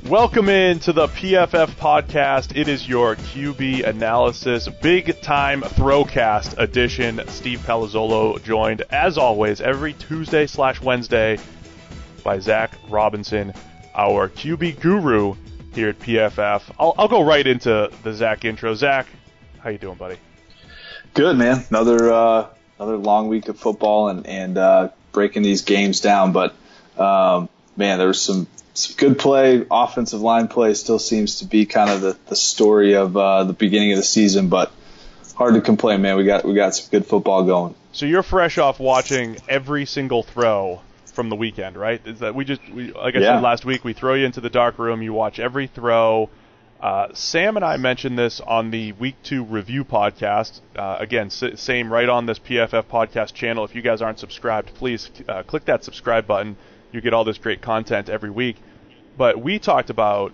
Welcome in to the PFF podcast. It is your QB analysis, big time throwcast edition. Steve Palazzolo joined, as always, every Tuesday/Wednesday by Zac Robinson, our QB guru here at PFF. I'll go right into the Zac intro. Zac, how you doing, buddy? Good, man. Another long week of football and breaking these games down. But man, there was some good play. Offensive line play still seems to be kind of the story of the beginning of the season, but hard to complain, man. We got some good football going. So you're fresh off watching every single throw from the weekend, right? Is that like I said last week, we throw you into the dark room, you watch every throw. Sam and I mentioned this on the Week 2 review podcast. Again, same right on this PFF podcast channel. If you guys aren't subscribed, please click that subscribe button. You get all this great content every week. But we talked about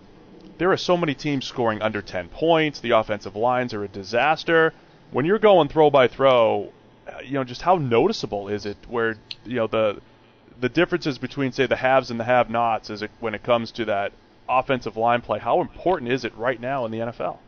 there are so many teams scoring under 10 points. The offensive lines are a disaster. When you're going throw by throw, just how noticeable is it where, the differences between, say, the haves and the have-nots is when it comes to that offensive line play? How important is it right now in the NFL?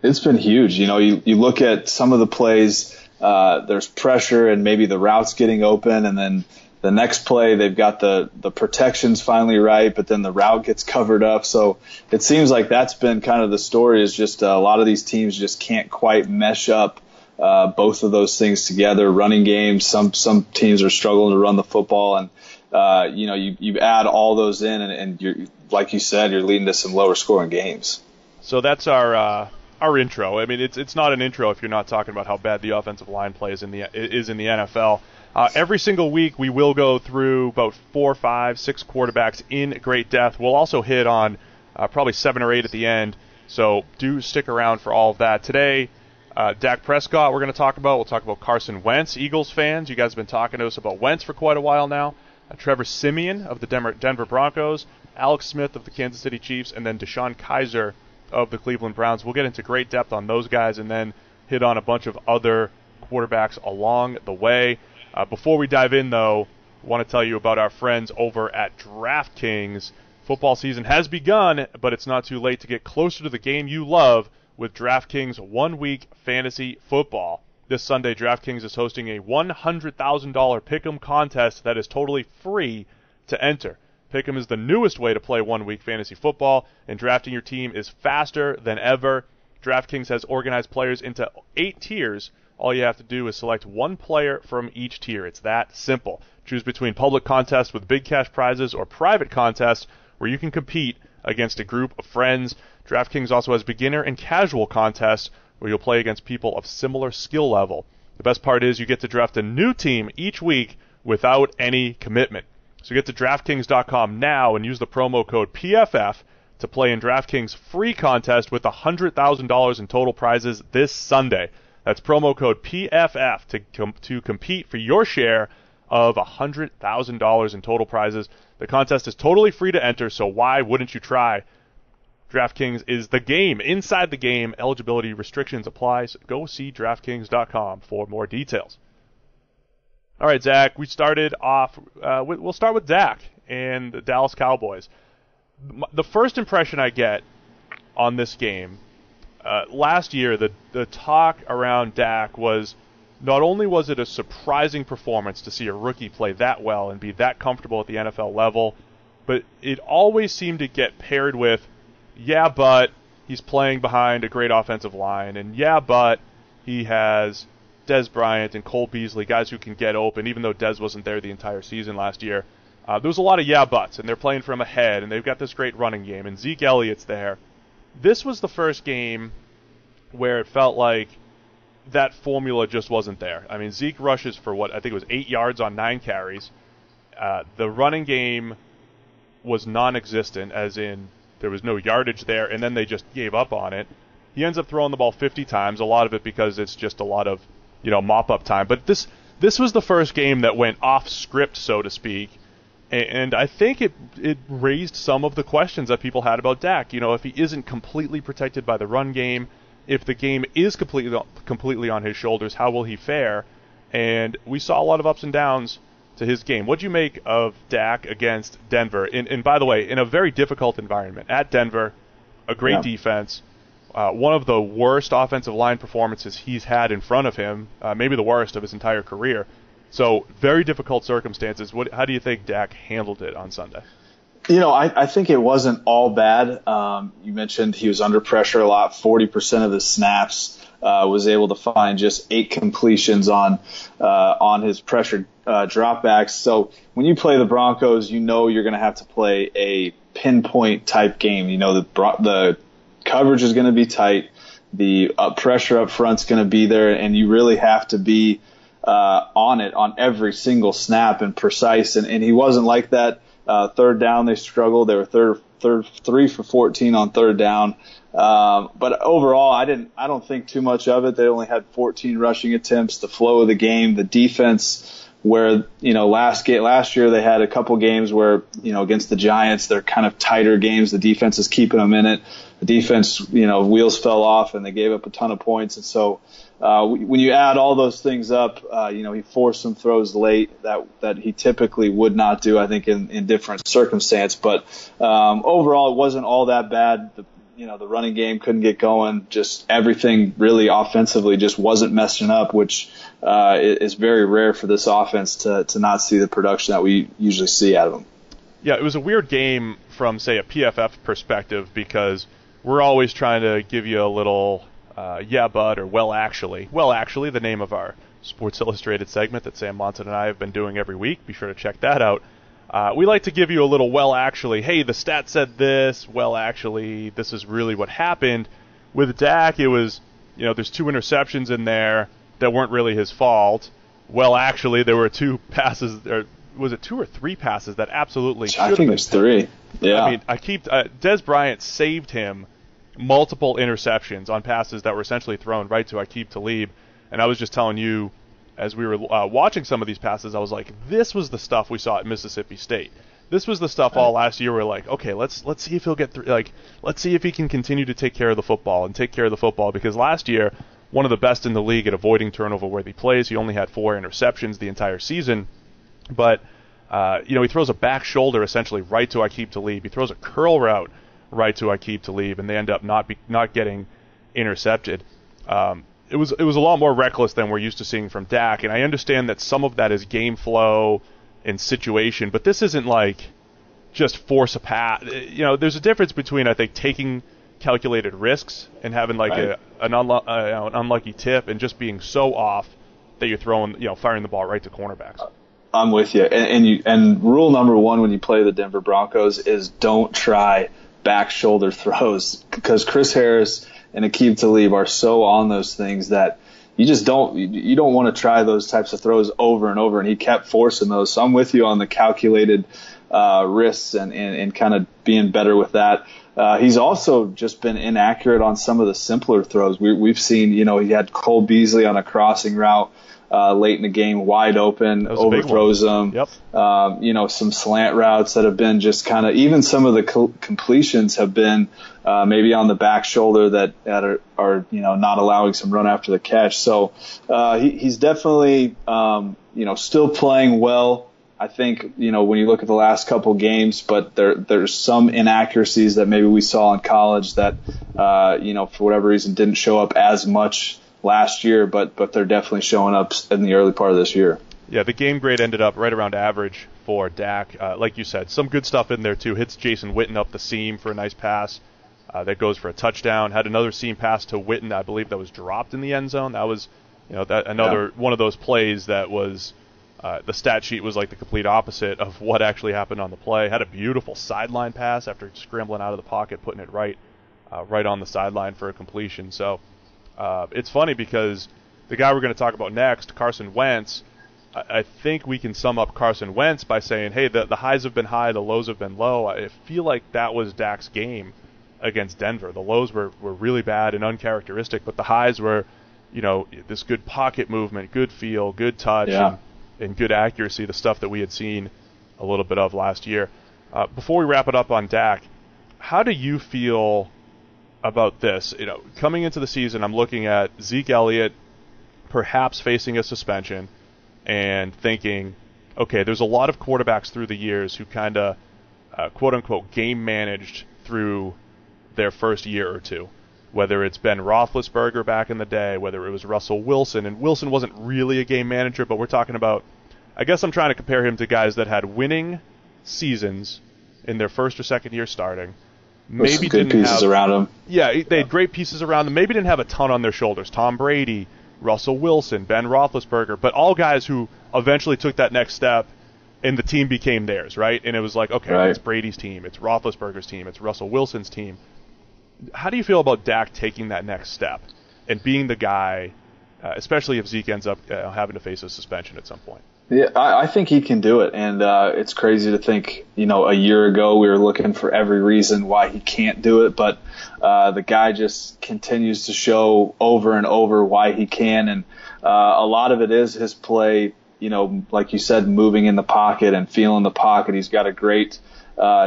It's been huge. You look at some of the plays, there's pressure and maybe the route's getting open, and then the next play they've got the protections finally right, but then the route gets covered up. So it seems like that's been kind of the story, is just a lot of these teams just can't quite mesh up both of those things together. Running games, some teams are struggling to run the football, and you add all those in, and you're, like you said, you're leading to some lower scoring games. So that's our intro. I mean, it's not an intro if you're not talking about how bad the offensive line play is in the NFL. Every single week we will go through about 4, 5, 6 quarterbacks in great depth. We'll also hit on probably 7 or 8 at the end, so do stick around for all of that. Today, Dak Prescott we're going to talk about. We'll talk about Carson Wentz, Eagles fans. You guys have been talking to us about Wentz for quite a while now. Trevor Siemian of the Denver Broncos, Alex Smith of the Kansas City Chiefs, and then Deshaun Kaiser of the Cleveland Browns. We'll get into great depth on those guys and then hit on a bunch of other quarterbacks along the way. Before we dive in, though, I want to tell you about our friends over at DraftKings. Football season has begun, but it's not too late to get closer to the game you love with DraftKings 1-week fantasy football. This Sunday, DraftKings is hosting a $100,000 Pick'em contest that is totally free to enter. Pick'em is the newest way to play 1-week fantasy football, and drafting your team is faster than ever. DraftKings has organized players into 8 tiers. All you have to do is select one player from each tier. It's that simple. Choose between public contests with big cash prizes or private contests where you can compete against a group of friends. DraftKings also has beginner and casual contests where you'll play against people of similar skill level. The best part is you get to draft a new team each week without any commitment. So get to DraftKings.com now and use the promo code PFF to play in DraftKings' free contest with $100,000 in total prizes this Sunday. That's promo code PFF to compete for your share of $100,000 in total prizes. The contest is totally free to enter, so why wouldn't you try? DraftKings is the game, inside the game. Eligibility restrictions apply. So go see DraftKings.com for more details. All right, Zac, we started off. We'll start with Dak and the Dallas Cowboys. The first impression I get on this game, last year, the talk around Dak was not only was it a surprising performance to see a rookie play that well and be that comfortable at the NFL level, but it always seemed to get paired with, yeah, but he's playing behind a great offensive line, and yeah, but he has Dez Bryant and Cole Beasley, guys who can get open, even though Dez wasn't there the entire season last year. There was a lot of yeah buts, and they're playing from ahead, and they've got this great running game, and Zeke Elliott's there. This was the first game where it felt like that formula just wasn't there. I mean, Zeke rushes for I think it was 8 yards on 9 carries. The running game was non-existent, as in there was no yardage there, and then they just gave up on it. He ends up throwing the ball 50 times, a lot of it because it's just a lot of, mop-up time. But this was the first game that went off script, so to speak, and I think it raised some of the questions that people had about Dak. If he isn't completely protected by the run game, if the game is completely on his shoulders, how will he fare? And we saw a lot of ups and downs to his game. What'd you make of Dak against Denver? And by the way, in a very difficult environment. At Denver, a great defense, one of the worst offensive line performances he's had in front of him, maybe the worst of his entire career. So very difficult circumstances. How do you think Dak handled it on Sunday? I think it wasn't all bad. You mentioned he was under pressure a lot, 40% of his snaps, was able to find just 8 completions on his pressure dropbacks. So when you play the Broncos, you're going to have to play a pinpoint type game. The coverage is going to be tight. The pressure up front's going to be there, and you really have to be on it on every single snap and precise. And he wasn't like that. Third down, they struggled. They were 3 for 14 on third down. But overall, I don't think too much of it. They only had 14 rushing attempts. The flow of the game, the defense, where last year they had a couple games where against the Giants, they're kind of tighter games. The defense is keeping them in it. The defense, wheels fell off and they gave up a ton of points. And so when you add all those things up, he forced some throws late that he typically would not do, I think, in different circumstance. But overall, it wasn't all that bad. The running game couldn't get going. Just everything really offensively just wasn't messing up, which is very rare for this offense to not see the production that we usually see out of them. Yeah, it was a weird game from, say, a PFF perspective because we're always trying to give you a little yeah, but, or well, actually. Well, actually, the name of our Sports Illustrated segment that Sam Monson and I have been doing every week. Be sure to check that out. We like to give you a little, well, actually, hey, the stat said this. Well, actually, this is really what happened. With Dak, it was, there's 2 interceptions in there that weren't really his fault. Well, actually, there were 2 passes, or was it 2 or 3 passes that absolutely should have been? I think there's 3. Yeah. I mean, Dez Bryant saved him multiple interceptions on passes that were essentially thrown right to Aqib Talib. And I was just telling you, as we were watching some of these passes, I was like, this was the stuff we saw at Mississippi State. This was the stuff all last year. We're like, okay, let's see if he'll get through. Like, let's see if he can continue to take care of the football because last year, one of the best in the league at avoiding turnover-worthy plays. He only had 4 interceptions the entire season, but he throws a back shoulder essentially right to Aqib Talib. He throws a curl route right to Aqib Talib, and they end up not getting intercepted. It was a lot more reckless than we're used to seeing from Dak, and I understand that some of that is game flow and situation, but this isn't like just force a pass. There's a difference between, I think, taking calculated risks and having like an unlucky tip and just being so off that you're firing the ball right to cornerbacks. I'm with you. And rule number 1 when you play the Denver Broncos is don't try back shoulder throws, because Chris Harris and Aqib Talib are so on those things that you don't want to try those types of throws over and over, and he kept forcing those. So I'm with you on the calculated risks and kind of being better with that. He's also just been inaccurate on some of the simpler throws. We've seen, he had Cole Beasley on a crossing route late in the game, wide open, overthrows them. Yep. Some slant routes that have been just kind of, even some of the completions have been maybe on the back shoulder that are not allowing some run after the catch. So he's definitely, still playing well. I think, when you look at the last couple games, but there's some inaccuracies that maybe we saw in college that, for whatever reason didn't show up as much last year, but they're definitely showing up in the early part of this year. Yeah, the game grade ended up right around average for Dak. Like you said, some good stuff in there too. Hits Jason Witten up the seam for a nice pass that goes for a touchdown. Had another seam pass to Witten, I believe, that was dropped in the end zone. That was, one of those plays that was the stat sheet was like the complete opposite of what actually happened on the play. Had a beautiful sideline pass after scrambling out of the pocket, putting it right on the sideline for a completion. So. It's funny because the guy we're going to talk about next, Carson Wentz, I think we can sum up Carson Wentz by saying, hey, the highs have been high, the lows have been low. I feel like that was Dak's game against Denver. The lows were really bad and uncharacteristic, but the highs were, this good pocket movement, good feel, good touch, and good accuracy, the stuff that we had seen a little bit of last year. Before we wrap it up on Dak, how do you feel about this? Coming into the season, I'm looking at Zeke Elliott perhaps facing a suspension and thinking, okay, there's a lot of quarterbacks through the years who kind of, quote-unquote, game managed through their first year or two. Whether it's Ben Roethlisberger back in the day, whether it was Russell Wilson, and Wilson wasn't really a game manager, but we're talking about, I guess I'm trying to compare him to guys that had winning seasons in their first or second year starting. Maybe some good pieces around them. Yeah, they had great pieces around them. Maybe didn't have a ton on their shoulders. Tom Brady, Russell Wilson, Ben Roethlisberger, but all guys who eventually took that next step, and the team became theirs, right? And it was like, okay, right. It's Brady's team, it's Roethlisberger's team, it's Russell Wilson's team. How do you feel about Dak taking that next step and being the guy, especially if Zeke ends up having to face a suspension at some point? Yeah, I think he can do it, and it's crazy to think, a year ago we were looking for every reason why he can't do it, but the guy just continues to show over and over why he can, and a lot of it is his play, like you said, moving in the pocket and feeling the pocket. He's got a great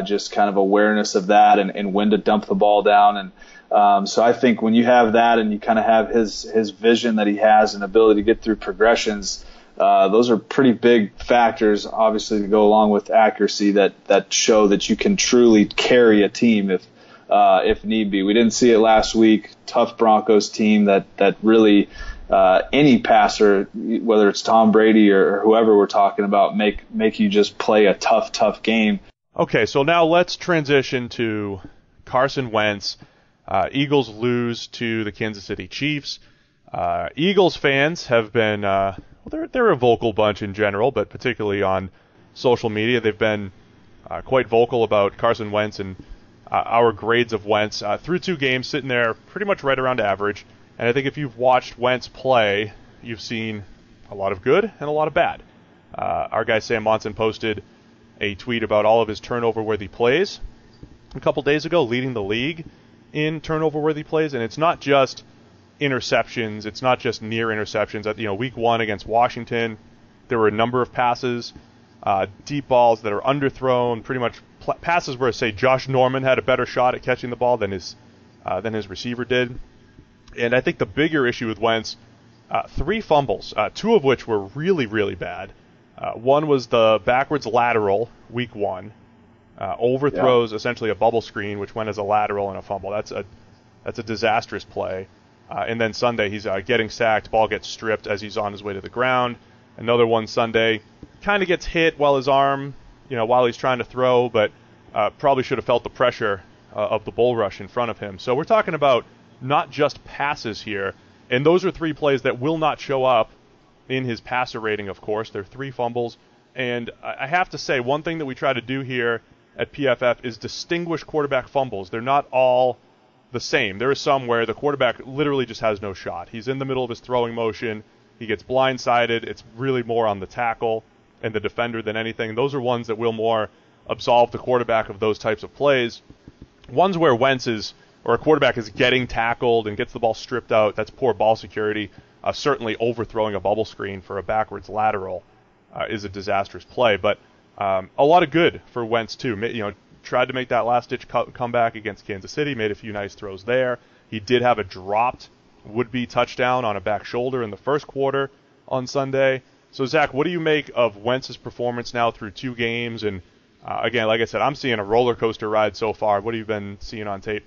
just kind of awareness of that and when to dump the ball down. And so I think when you have that and you kind of have his vision that he has and ability to get through progressions, those are pretty big factors, obviously, to go along with accuracy that show that you can truly carry a team if need be. We didn't see it last week. Tough Broncos team that really any passer, whether it's Tom Brady or whoever we're talking about, make you just play a tough game. Okay, so now let's transition to Carson Wentz. Eagles lose to the Kansas City Chiefs. Eagles fans have been, they're a vocal bunch in general, but particularly on social media, they've been quite vocal about Carson Wentz and our grades of Wentz. Through 2 games, sitting there pretty much right around average. And I think if you've watched Wentz play, you've seen a lot of good and a lot of bad. Our guy Sam Monson posted a tweet about all of his turnover-worthy plays a couple days ago, leading the league in turnover-worthy plays. And it's not just interceptions, it's not just near interceptions. Week 1 against Washington, there were a number of passes, deep balls that are underthrown, pretty much passes where, say, Josh Norman had a better shot at catching the ball than his receiver did. And I think the bigger issue with Wentz, 3 fumbles, 2 of which were really, really bad. One was the backwards lateral, week 1, overthrows essentially a bubble screen, which went as a lateral and a fumble. That's a disastrous play. And then Sunday, he's getting sacked, ball gets stripped as he's on his way to the ground. Another one Sunday, kind of gets hit while his arm, while he's trying to throw, but probably should have felt the pressure of the bull rush in front of him. So we're talking about not just passes here, and those are 3 plays that will not show up in his passer rating, of course. They're 3 fumbles, and I have to say, one thing that we try to do here at PFF is distinguish quarterback fumbles. They're not all the same. There are some where the quarterback literally just has no shot. He's in the middle of his throwing motion, he gets blindsided, it's really more on the tackle and the defender than anything. Those are ones that will more absolve the quarterback of those types of plays. Ones where a quarterback is getting tackled and gets the ball stripped out, that's poor ball security. Certainly overthrowing a bubble screen for a backwards lateral is a disastrous play, but a lot of good for Wentz too. Tried to make that last-ditch comeback against Kansas City, made a few nice throws there. He did have a dropped would-be touchdown on a back shoulder in the first quarter on Sunday. So, Zach, what do you make of Wentz's performance now through 2 games? And, again, like I said, I'm seeing a roller coaster ride so far. What have you been seeing on tape?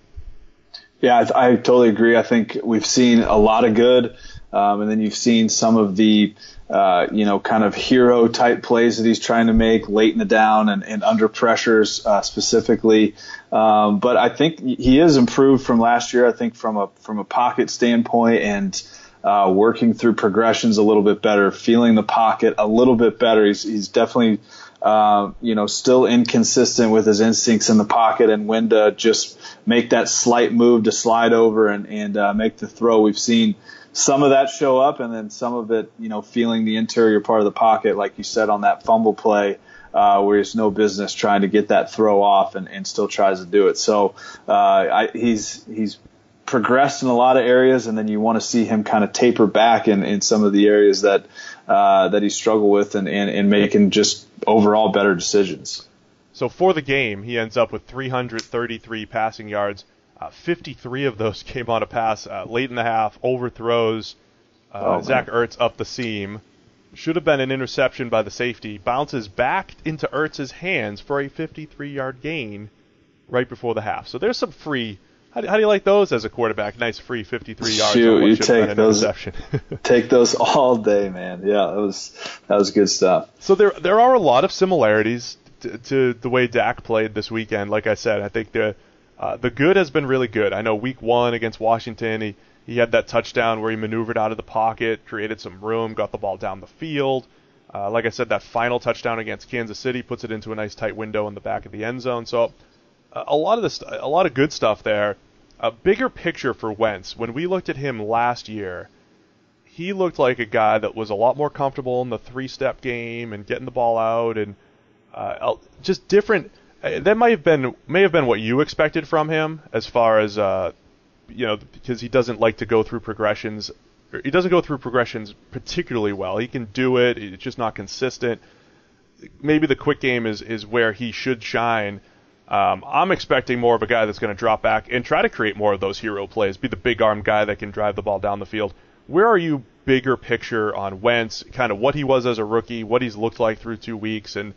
Yeah, I totally agree. I think we've seen a lot of good, and then you've seen some of the, kind of hero-type plays that he's trying to make late in the down and under pressures specifically. But I think he is improved from last year. I think from a pocket standpoint and working through progressions a little bit better, feeling the pocket a little bit better. He's definitely still inconsistent with his instincts in the pocket and when to just make that slight move to slide over and make the throw. We've seen some of that show up, and then some of it, feeling the interior part of the pocket, like you said on that fumble play, where he's no business trying to get that throw off and still tries to do it. So he's progressed in a lot of areas, and then you want to see him kind of taper back in some of the areas that he struggled with and making just overall better decisions. So for the game, he ends up with 333 passing yards. 53 of those came on a pass late in the half, overthrows Zach Ertz up the seam. should have been an interception by the safety, bounces back into Ertz's hands for a 53-yard gain right before the half. So there's some free. How do you like those as a quarterback? Nice free 53 yards. Shoot, you take those. Interception. Take those all day, man. Yeah, that was good stuff. So there are a lot of similarities to the way Dak played this weekend. Like I said, I think the good has been really good. I know week 1 against Washington, he had that touchdown where he maneuvered out of the pocket, created some room, got the ball down the field. Like I said, that final touchdown against Kansas City puts it into a nice tight window in the back of the end zone. So a lot of good stuff there. A bigger picture for Wentz. When we looked at him last year, he looked like a guy that was a lot more comfortable in the 3-step game and getting the ball out and just different. That may have been what you expected from him as far as because he doesn't like to go through progressions. He doesn't go through progressions particularly well. He can do it. It's just not consistent. Maybe the quick game is where he should shine. I'm expecting more of a guy that's going to drop back and try to create more of those hero plays, be the big arm guy that can drive the ball down the field. Where are you bigger picture on Wentz, kind of what he was as a rookie, what he's looked like through 2 weeks, and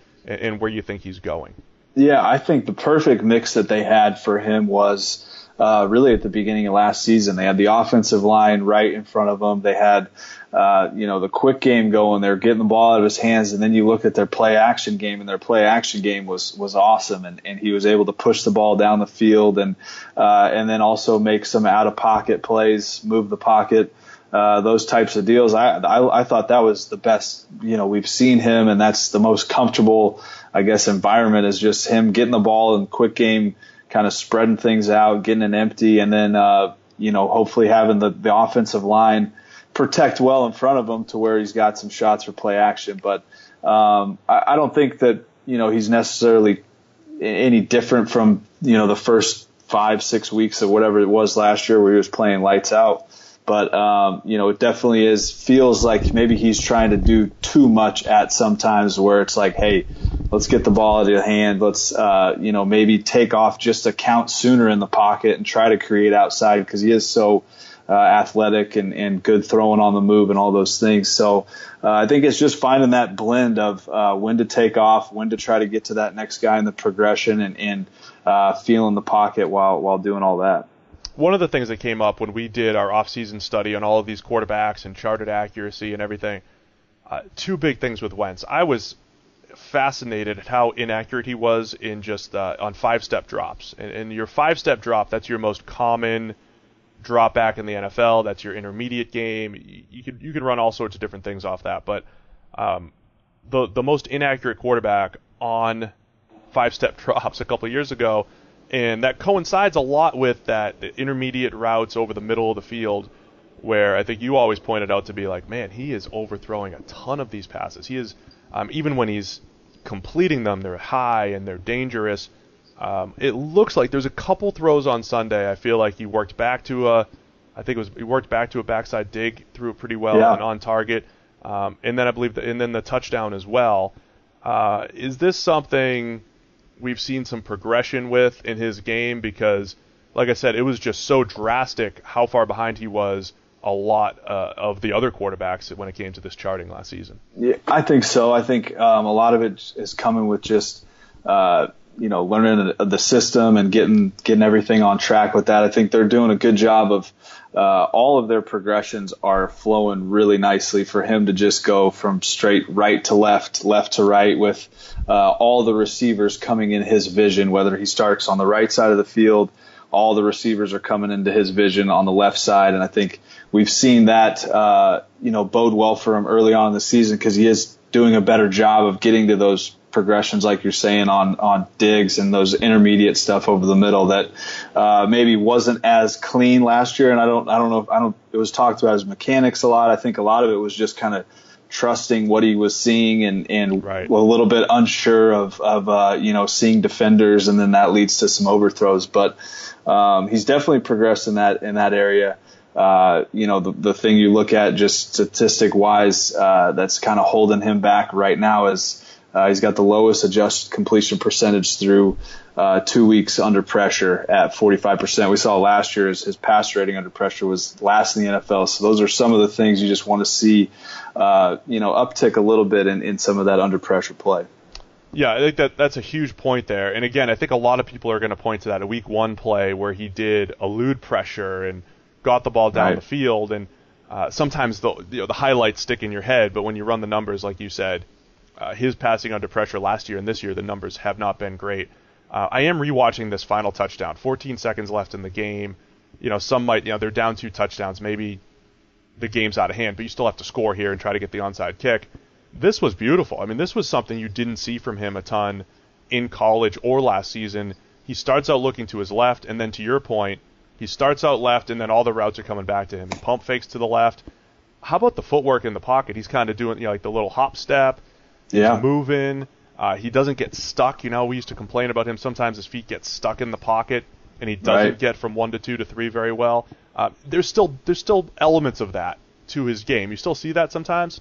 where you think he's going? Yeah, I think the perfect mix that they had for him was really at the beginning of last season. They had the offensive line right in front of them. They had the quick game going. They're getting the ball out of his hands, and then you look at their play action game, and their play action game was awesome, and he was able to push the ball down the field and then also make some out of pocket plays, move the pocket, those types of deals. I thought that was the best we've seen him, and that's the most comfortable, I guess, environment is just him getting the ball in quick game, kind of spreading things out, getting an empty, and then hopefully having the offensive line protect well in front of him to where he's got some shots for play action. But I don't think that he's necessarily any different from the first 5-6 weeks of whatever it was last year where he was playing lights out. But it definitely feels like maybe he's trying to do too much at sometimes where it's like, hey, let's get the ball out of your hand. Let's maybe take off just a count sooner in the pocket and try to create outside because he is so athletic and good throwing on the move and all those things. So I think it's just finding that blend of when to take off, when to try to get to that next guy in the progression and feeling the pocket while doing all that. One of the things that came up when we did our off-season study on all of these quarterbacks and charted accuracy and everything, 2 big things with Wentz. I was fascinated at how inaccurate he was in just on 5-step drops. And your 5-step drop, that's your most common drop back in the NFL. That's your intermediate game. You can run all sorts of different things off that. But the most inaccurate quarterback on 5-step drops a couple of years ago, and that coincides a lot with that intermediate routes over the middle of the field where I think you always pointed out to be like, man, he is overthrowing a ton of these passes. He is, even when he's completing them, they're high and they're dangerous. It looks like there's a couple throws on Sunday. I feel like he worked back to a backside dig, threw it pretty well and on target. And then I believe the touchdown as well. Is this something we've seen some progression with in his game? Because, like I said, it was just so drastic how far behind he was a lot of the other quarterbacks when it came to this charting last season. Yeah, I think so. I think a lot of it is coming with just learning the system and getting everything on track with that. I think they're doing a good job of all of their progressions are flowing really nicely for him to just go from straight right to left to right with all the receivers coming in his vision, whether he starts on the right side of the field, all the receivers are coming into his vision on the left side. And I think we've seen that, bode well for him early on in the season because he is doing a better job of getting to those progressions, like you're saying, on digs and those intermediate stuff over the middle that maybe wasn't as clean last year. And I don't know. It was talked about as mechanics a lot. I think a lot of it was just kind of trusting what he was seeing and right. A little bit unsure of seeing defenders, and then that leads to some overthrows. But he's definitely progressed in that area. The thing you look at just statistic wise that's kind of holding him back right now is He's got the lowest adjusted completion percentage through 2 weeks under pressure at 45%. We saw last year his pass rating under pressure was last in the NFL. So those are some of the things you just want to see, uptick a little bit in some of that under pressure play. Yeah, I think that's a huge point there. And again, I think a lot of people are going to point to that a week 1 play where he did elude pressure and got the ball down the field. And sometimes the highlights stick in your head, but when you run the numbers, like you said, his passing under pressure last year and this year, the numbers have not been great. I am rewatching this final touchdown. 14 seconds left in the game. Some might, they're down 2 touchdowns. Maybe the game's out of hand, but you still have to score here and try to get the onside kick. This was beautiful. I mean, this was something you didn't see from him a ton in college or last season. He starts out looking to his left, and then to your point, he starts out left, and then all the routes are coming back to him. He pump fakes to the left. How about the footwork in the pocket? He's kind of doing like the little hop step. He's moving. He doesn't get stuck. We used to complain about him. Sometimes his feet get stuck in the pocket, and he doesn't get from 1 to 2 to 3 very well. There's still elements of that to his game. You still see that sometimes?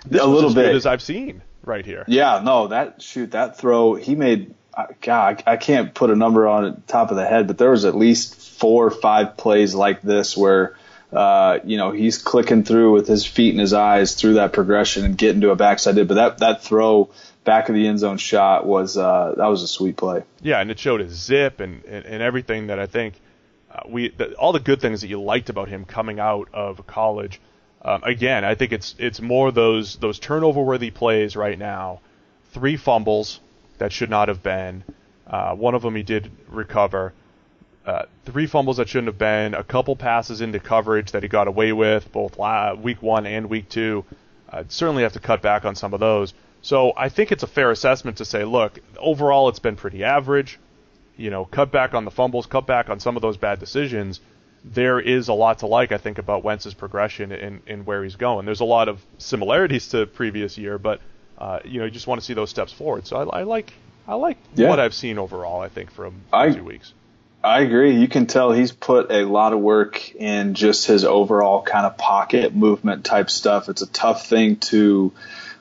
This a was little as bit good as I've seen right here. Yeah, no, that throw he made. God, I can't put a number on it top of the head, but there was at least 4 or 5 plays like this where, he's clicking through with his feet and his eyes through that progression and getting to a backside dip. But that throw back of the end zone shot was that was a sweet play. Yeah, and it showed his zip and everything that I think all the good things that you liked about him coming out of college. Again, I think it's more those turnover-worthy plays right now. 3 fumbles that should not have been. One of them he did recover. 3 fumbles that shouldn't have been. A couple passes into coverage that he got away with, both week 1 and week 2. Certainly have to cut back on some of those. So I think it's a fair assessment to say, look, overall it's been pretty average. Cut back on the fumbles, cut back on some of those bad decisions. There is a lot to like, I think, about Wentz's progression in where he's going. There's a lot of similarities to previous year, but you just want to see those steps forward. So I like what I've seen overall, I think, from 2 weeks. I agree. You can tell he's put a lot of work in just his overall kind of pocket movement type stuff. It's a tough thing to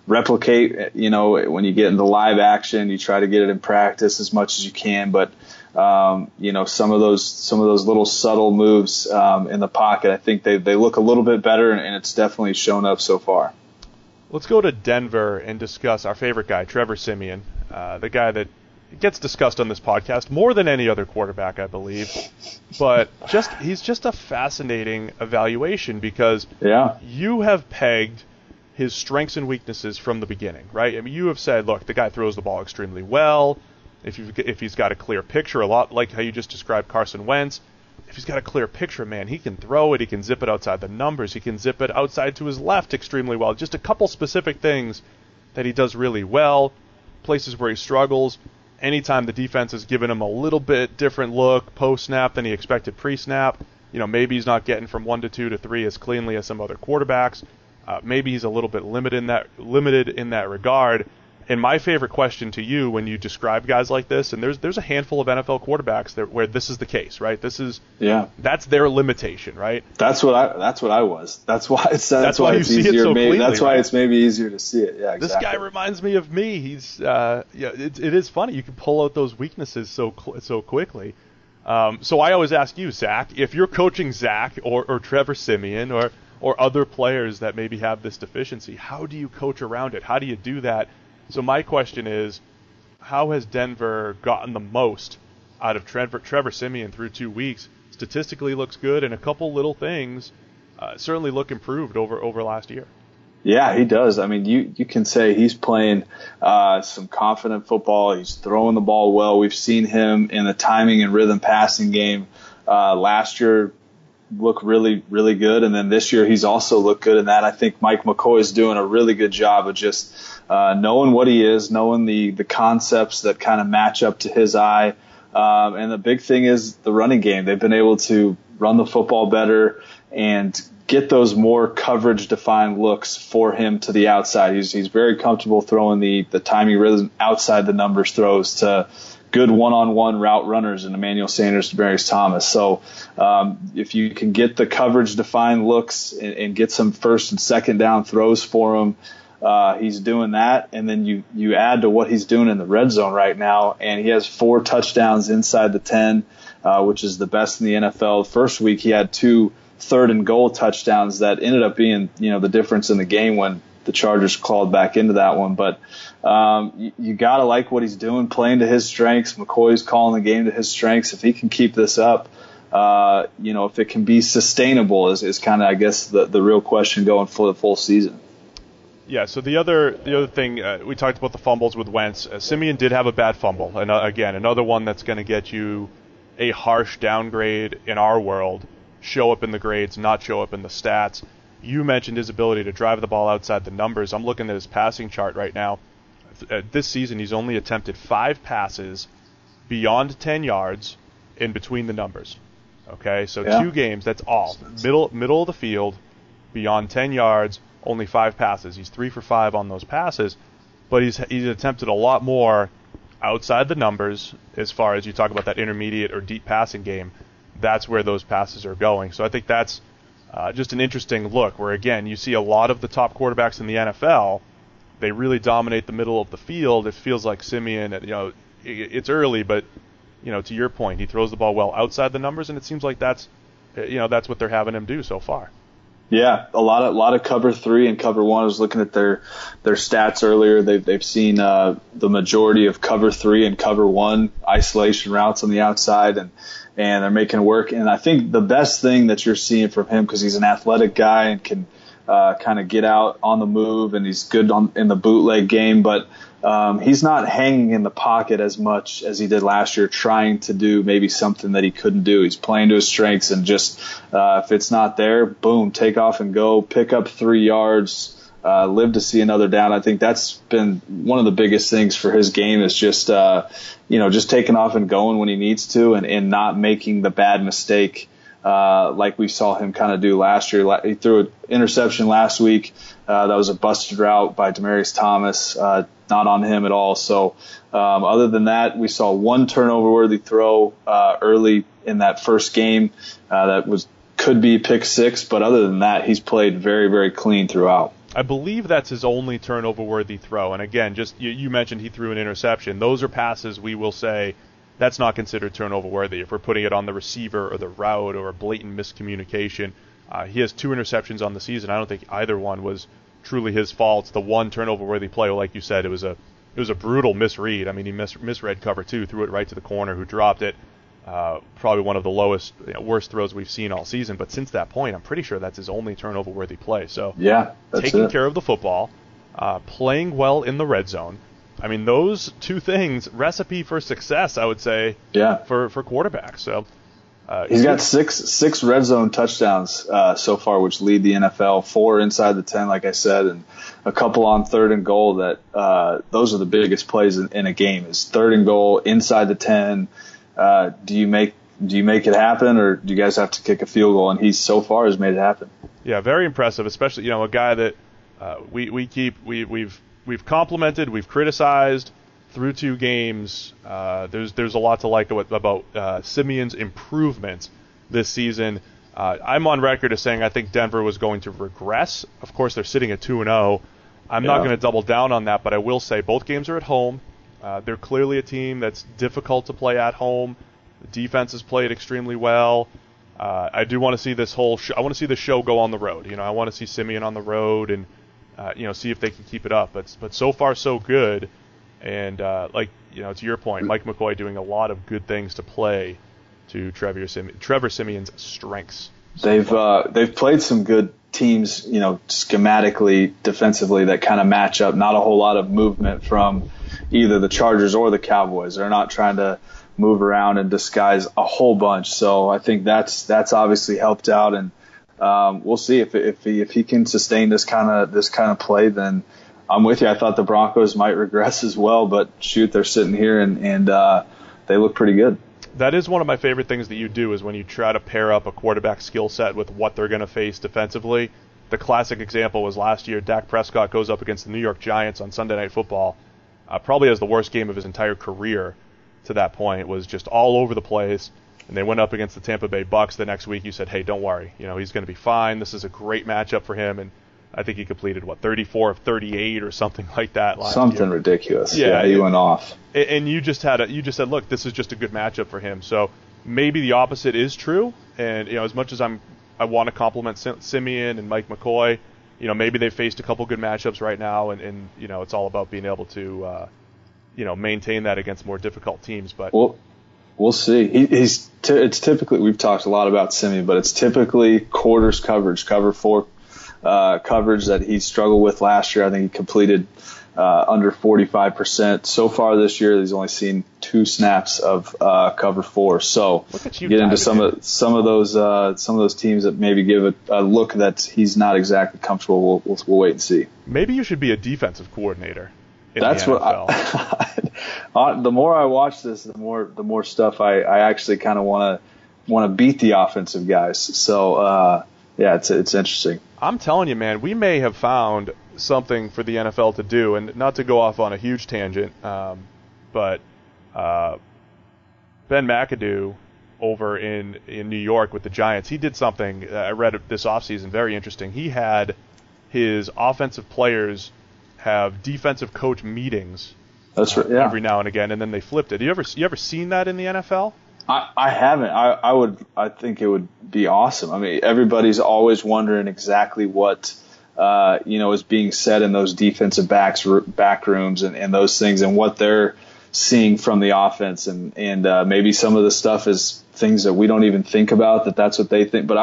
replicate. When you get into live action, you try to get it in practice as much as you can, but some of those little subtle moves in the pocket, I think they look a little bit better, and it's definitely shown up so far. Let's go to Denver and discuss our favorite guy, Trevor Siemian, the guy that gets discussed on this podcast more than any other quarterback, I believe. But he's just a fascinating evaluation because you have pegged his strengths and weaknesses from the beginning, right? I mean, you have said, look, the guy throws the ball extremely well. If he's got a clear picture, a lot like how you just described Carson Wentz, if he's got a clear picture, man, he can throw it, he can zip it outside the numbers, he can zip it outside to his left extremely well. Just a couple specific things that he does really well, places where he struggles. Anytime the defense is giving him a little bit different look post-snap than he expected pre-snap, maybe he's not getting from 1 to 2 to 3 as cleanly as some other quarterbacks. Maybe he's a little bit limited in that regard. And my favorite question to you when you describe guys like this, and there's a handful of NFL quarterbacks where this is the case, right? That's their limitation, right? That's what I was. That's why it's easier. That's why it's maybe easier to see it. Yeah, exactly. This guy reminds me of me. He's it is funny. You can pull out those weaknesses so quickly. So I always ask you, Zach, if you're coaching Zach or Trevor Siemian or other players that maybe have this deficiency, how do you coach around it? How do you do that? So my question is, how has Denver gotten the most out of Trevor Siemian through 2 weeks? Statistically looks good, and a couple little things certainly look improved over last year. Yeah, he does. I mean, you can say he's playing some confident football. He's throwing the ball well. We've seen him in the timing and rhythm passing game last year look really, really good. And then this year he's also looked good in that. I think Mike McCoy is doing a really good job of just knowing what he is, knowing the concepts that kind of match up to his eye. And the big thing is the running game. They've been able to run the football better and get those more coverage-defined looks for him to the outside. He's very comfortable throwing the timing rhythm outside the numbers throws to good one-on-one route runners in Emmanuel Sanders and Demarius Thomas. So if you can get the coverage-defined looks and get some first and second down throws for him, he's doing that, and then you add to what he's doing in the red zone right now, and he has 4 touchdowns inside the 10, which is the best in the NFL. First week he had 2 third-and-goal touchdowns that ended up being, the difference in the game when the Chargers clawed back into that one. But you got to like what he's doing, playing to his strengths. McCoy's calling the game to his strengths. If he can keep this up, if it can be sustainable is kind of, I guess, the real question going for the full season. Yeah, so the other thing, we talked about the fumbles with Wentz. Siemian did have a bad fumble. And again, another one that's going to get you a harsh downgrade in our world, show up in the grades, not show up in the stats. You mentioned his ability to drive the ball outside the numbers. I'm looking at his passing chart right now. This season, he's only attempted 5 passes beyond 10 yards in between the numbers. Okay, so 2 games, that's all. Middle of the field, beyond 10 yards, only 5 passes. He's 3 for 5 on those passes, but he's attempted a lot more outside the numbers as far as you talk about that intermediate or deep passing game. That's where those passes are going. So I think that's just an interesting look where, again, you see a lot of the top quarterbacks in the NFL, they really dominate the middle of the field. It feels like Siemian, it's early, but, to your point, he throws the ball well outside the numbers, and it seems like that's what they're having him do so far. Yeah, a lot of cover 3 and cover 1. I was looking at their stats earlier. They've seen the majority of cover 3 and cover 1 isolation routes on the outside, and they're making it work. And I think the best thing that you're seeing from him, because he's an athletic guy and can kind of get out on the move, and he's good in the bootleg game, but he's not hanging in the pocket as much as he did last year, trying to do maybe something that he couldn't do. He's playing to his strengths, and just if it's not there, boom, take off and go, pick up 3 yards, live to see another down. I think that's been one of the biggest things for his game is just just taking off and going when he needs to, and not making the bad mistake like we saw him kind of do last year. He threw an interception last week. That was a busted route by Demaryius Thomas, not on him at all. So other than that, we saw 1 turnover-worthy throw early in that first game that could be pick 6, but other than that, he's played very, very clean throughout. I believe that's his only turnover-worthy throw. And again, just you mentioned he threw an interception. Those are passes we will say that's not considered turnover-worthy if we're putting it on the receiver or the route or a blatant miscommunication. He has 2 interceptions on the season. I don't think either one was truly his fault. The 1 turnover-worthy play, like you said, it was a brutal misread. I mean, he misread cover 2, threw it right to the corner, who dropped it. Probably one of the worst throws we've seen all season. But since that point, I'm pretty sure that's his only turnover-worthy play. So yeah, taking care of the football, playing well in the red zone. I mean, those 2 things, recipe for success, I would say, for quarterbacks. So he's got six red zone touchdowns so far, which lead the NFL. 4 inside the 10, like I said, and a couple on 3rd and goal. That those are the biggest plays in a game. Is 3rd and goal inside the 10. Do you make it happen, or do you guys have to kick a field goal? And he so far has made it happen. Yeah, very impressive, especially a guy that we've complimented, we've criticized through 2 games. There's a lot to like about Siemian's improvement this season. I'm on record as saying I think Denver was going to regress. Of course, they're sitting at 2-0. I'm not going to double down on that, but I will say both games are at home. They're clearly a team that's difficult to play at home. The defense has played extremely well. I do want to see this whole I want to see the show go on the road. I want to see Siemian on the road and see if they can keep it up. But so far so good. And to your point, Mike McCoy doing a lot of good things to play to Trevor Siemian's strengths. They've played some good teams, schematically, defensively, that kind of match up. Not a whole lot of movement from either the Chargers or the Cowboys. They're not trying to move around and disguise a whole bunch. So I think that's obviously helped out, and we'll see if he can sustain this kind of play. Then I'm with you. I thought the Broncos might regress as well, but shoot, they're sitting here and they look pretty good. That is one of my favorite things that you do is when you try to pair up a quarterback skill set with what they're going to face defensively. The classic example was last year. Dak Prescott goes up against the New York Giants on Sunday Night Football. Probably has the worst game of his entire career to that point. It was just all over the place. And they went up against the Tampa Bay Bucks the next week. You said, hey, don't worry. He's going to be fine. This is a great matchup for him. And I think he completed 34 of 38 or something like that last Something year. ridiculous. Yeah, he went off. And you just said, look, this is just a good matchup for him. So maybe the opposite is true. And as much as I want to compliment Siemian and Mike McCoy, maybe they've faced a couple good matchups right now, and it's all about being able to maintain that against more difficult teams. But we'll see. It's typically, we've talked a lot about Siemian, but it's typically quarters coverage, cover 4 coverage that he struggled with last year. I think he completed under 45%. So far this year, he's only seen 2 snaps of cover 4. So get into some of those teams that maybe give a look that he's not exactly comfortable. We'll wait and see. Maybe you should be a defensive coordinator. That's what the more I watch this, the more stuff I actually kind of want to beat the offensive guys. So it's interesting. I'm telling you, man, we may have found something for the NFL to do, and not to go off on a huge tangent, but Ben McAdoo over in New York with the Giants, he did something I read this offseason, very interesting. He had his offensive players have defensive coach meetings. That's right. Yeah. Every now and again, and then they flipped it. You ever seen that in the NFL? I haven't. I think it would be awesome. I mean, everybody's always wondering exactly what is being said in those defensive back rooms and those things, and what they're seeing from the offense, and maybe some of the stuff is things that we don't even think about. That's what they think. But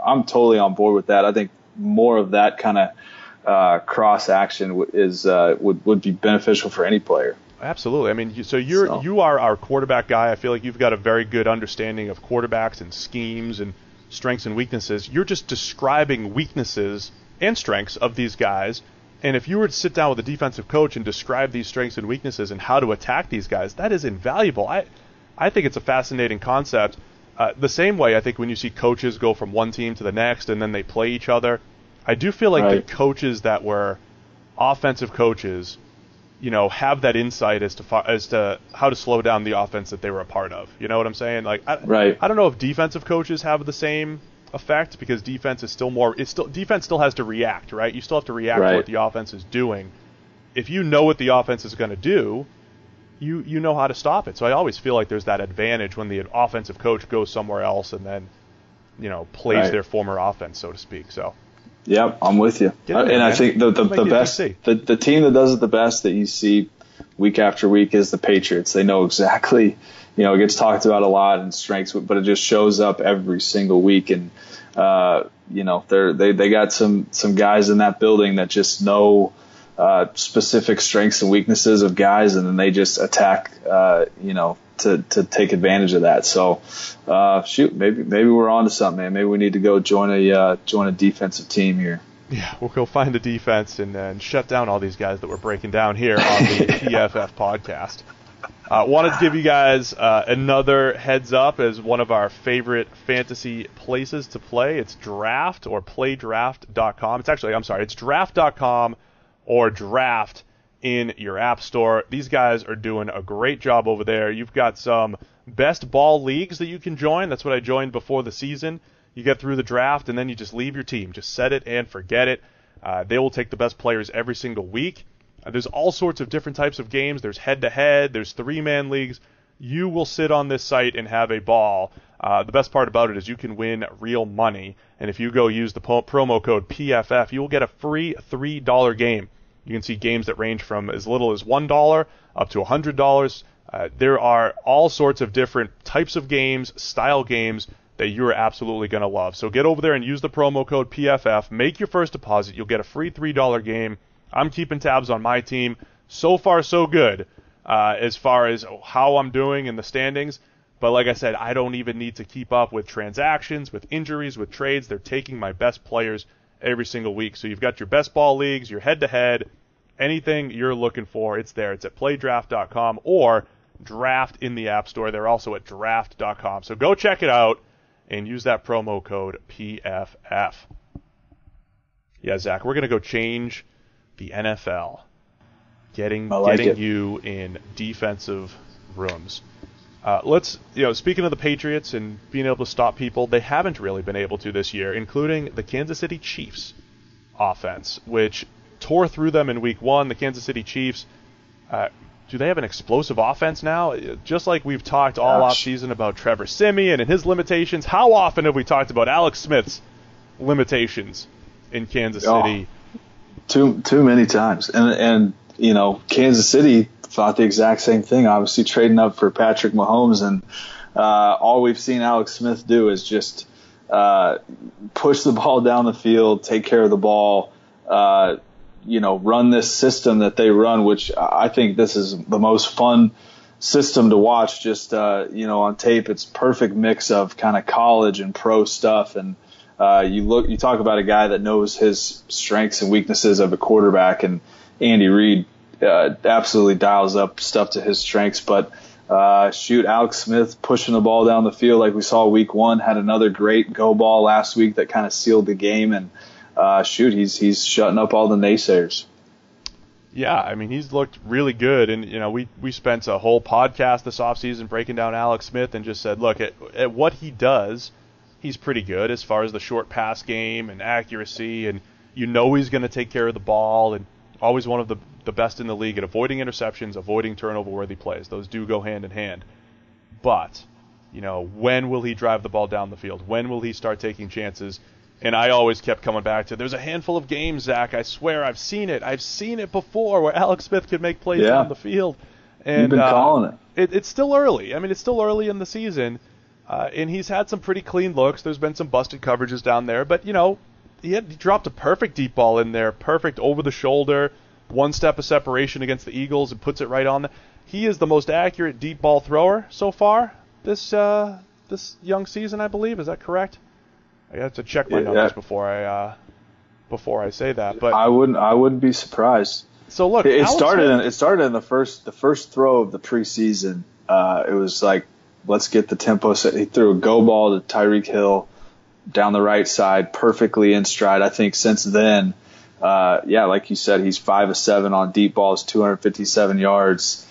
I'm totally on board with that. I think more of that kind of cross action would be beneficial for any player. Absolutely. I mean, you are our quarterback guy. I feel like you've got a very good understanding of quarterbacks and schemes and strengths and weaknesses. You're just describing weaknesses and strengths of these guys. And if you were to sit down with a defensive coach and describe these strengths and weaknesses and how to attack these guys, that is invaluable. I think it's a fascinating concept. The same way I think when you see coaches go from one team to the next and then they play each other, I do feel like the coaches that were offensive coaches, have that insight as to how to slow down the offense that they were a part of. You know what I'm saying? Like, I don't know if defensive coaches have the same effect, because defense is defense still has to react, right? You still have to react to what the offense is doing. If you know what the offense is going to do, you know how to stop it. So I always feel like there's that advantage when the offensive coach goes somewhere else and then, plays their former offense, so to speak. So. Yep, I'm with you. I think the best, the team that does it the best that you see week after week is the Patriots. They know exactly, it gets talked about a lot in strengths, but it just shows up every single week. And, they got some guys in that building that just know specific strengths and weaknesses of guys, and then they just attack, to take advantage of that. So, maybe we're on to something, man. Maybe we need to go join a defensive team here. Yeah, we'll go find a defense and shut down all these guys that we're breaking down here on the PFF podcast. Wanted to give you guys another heads up as one of our favorite fantasy places to play. It's Draft or playdraft.com. It's draft.com or Draft in your app store. These guys are doing a great job over there. You've got some best ball leagues that you can join. That's what I joined before the season. You get through the draft, and then you just leave your team. Just set it and forget it. They will take the best players every single week. There's all sorts of different types of games. There's head-to-head. There's 3-man leagues. You will sit on this site and have a ball. The best part about it is you can win real money. And if you go use the promo code PFF, you will get a free $3 game. You can see games that range from as little as $1 up to $100. There are all sorts of different types of games, style games, that you're absolutely going to love. So get over there and use the promo code PFF. Make your first deposit. You'll get a free $3 game. I'm keeping tabs on my team. So far, so good as far as how I'm doing in the standings. But like I said, I don't even need to keep up with transactions, with injuries, with trades. They're taking my best players every single week. So you've got your best ball leagues, your head-to-head, anything you're looking for, it's there. It's at playdraft.com or Draft in the App Store. They're also at draft.com. So go check it out and use that promo code PFF. Yeah, Zach, we're going to go change the NFL. Getting you in defensive rooms. Speaking of the Patriots and being able to stop people, they haven't really been able to this year, including the Kansas City Chiefs offense, which tore through them in week 1. The Kansas City Chiefs, do they have an explosive offense now? Just like we've talked all offseason about Trevor Siemian and his limitations, how often have we talked about Alex Smith's limitations in Kansas City? Too many times. And Kansas City thought the exact same thing, obviously trading up for Patrick Mahomes, and all we've seen Alex Smith do is just push the ball down the field, take care of the ball, run this system that they run, which I think this is the most fun system to watch. Just, on tape, it's perfect mix of kind of college and pro stuff. And you talk about a guy that knows his strengths and weaknesses of a quarterback, and Andy Reid absolutely dials up stuff to his strengths. But Alex Smith pushing the ball down the field like we saw week 1, had another great go ball last week that kind of sealed the game. And he's shutting up all the naysayers. Yeah, I mean, he's looked really good. And, we spent a whole podcast this offseason breaking down Alex Smith and just said, look, at what he does, he's pretty good as far as the short pass game and accuracy. And he's going to take care of the ball, and always one of the best in the league at avoiding interceptions, avoiding turnover-worthy plays. Those do go hand in hand. But, when will he drive the ball down the field? When will he start taking chances? And I always kept coming back to, there's a handful of games, Zach, I swear, I've seen it before, where Alex Smith could make plays down the field. And you've been calling it. It's still early. I mean, it's still early in the season, and he's had some pretty clean looks. There's been some busted coverages down there, but, he dropped a perfect deep ball in there, perfect over the shoulder, one step of separation against the Eagles, and puts it right on. He is the most accurate deep ball thrower so far this young season, I believe. Is that correct? I have to check my numbers before I say that, but I wouldn't be surprised. So look, it started in the first throw of the preseason. It was like, let's get the tempo set. He threw a go ball to Tyreek Hill down the right side, perfectly in stride. I think since then, like you said, he's 5 of 7 on deep balls, 257 yards.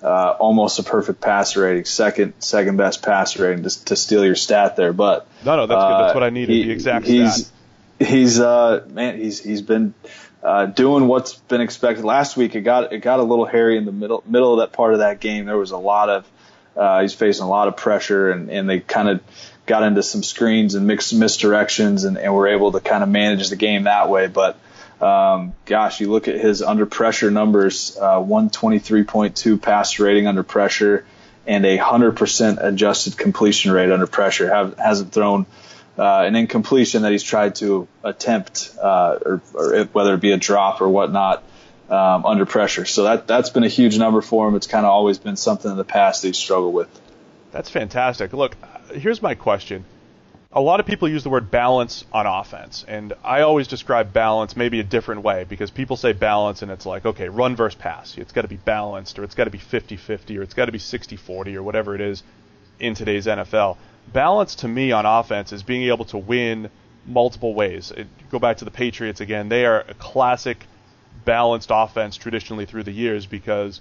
Almost a perfect passer rating, second best passer rating, to steal your stat there. But no, that's good. That's what I needed. The exact stat. He's been doing what's been expected. Last week it got a little hairy in the middle of that part of that game. There was a lot of he's facing a lot of pressure, and they kind of got into some screens and misdirections, and were able to kind of manage the game that way. But you look at his under pressure numbers, 123.2 passer rating under pressure, and 100% adjusted completion rate under pressure. Hasn't thrown an incompletion that he's tried to attempt, or whether it be a drop or whatnot, under pressure. So that's been a huge number for him. It's kind of always been something in the past that he's struggled with. That's fantastic. Look, here's my question. A lot of people use the word balance on offense, and I always describe balance maybe a different way, because people say balance and it's like, okay, run versus pass. It's got to be balanced, or it's got to be 50-50, or it's got to be 60-40, or whatever it is in today's NFL. Balance to me on offense is being able to win multiple ways. Go back to the Patriots again. They are a classic balanced offense traditionally through the years, because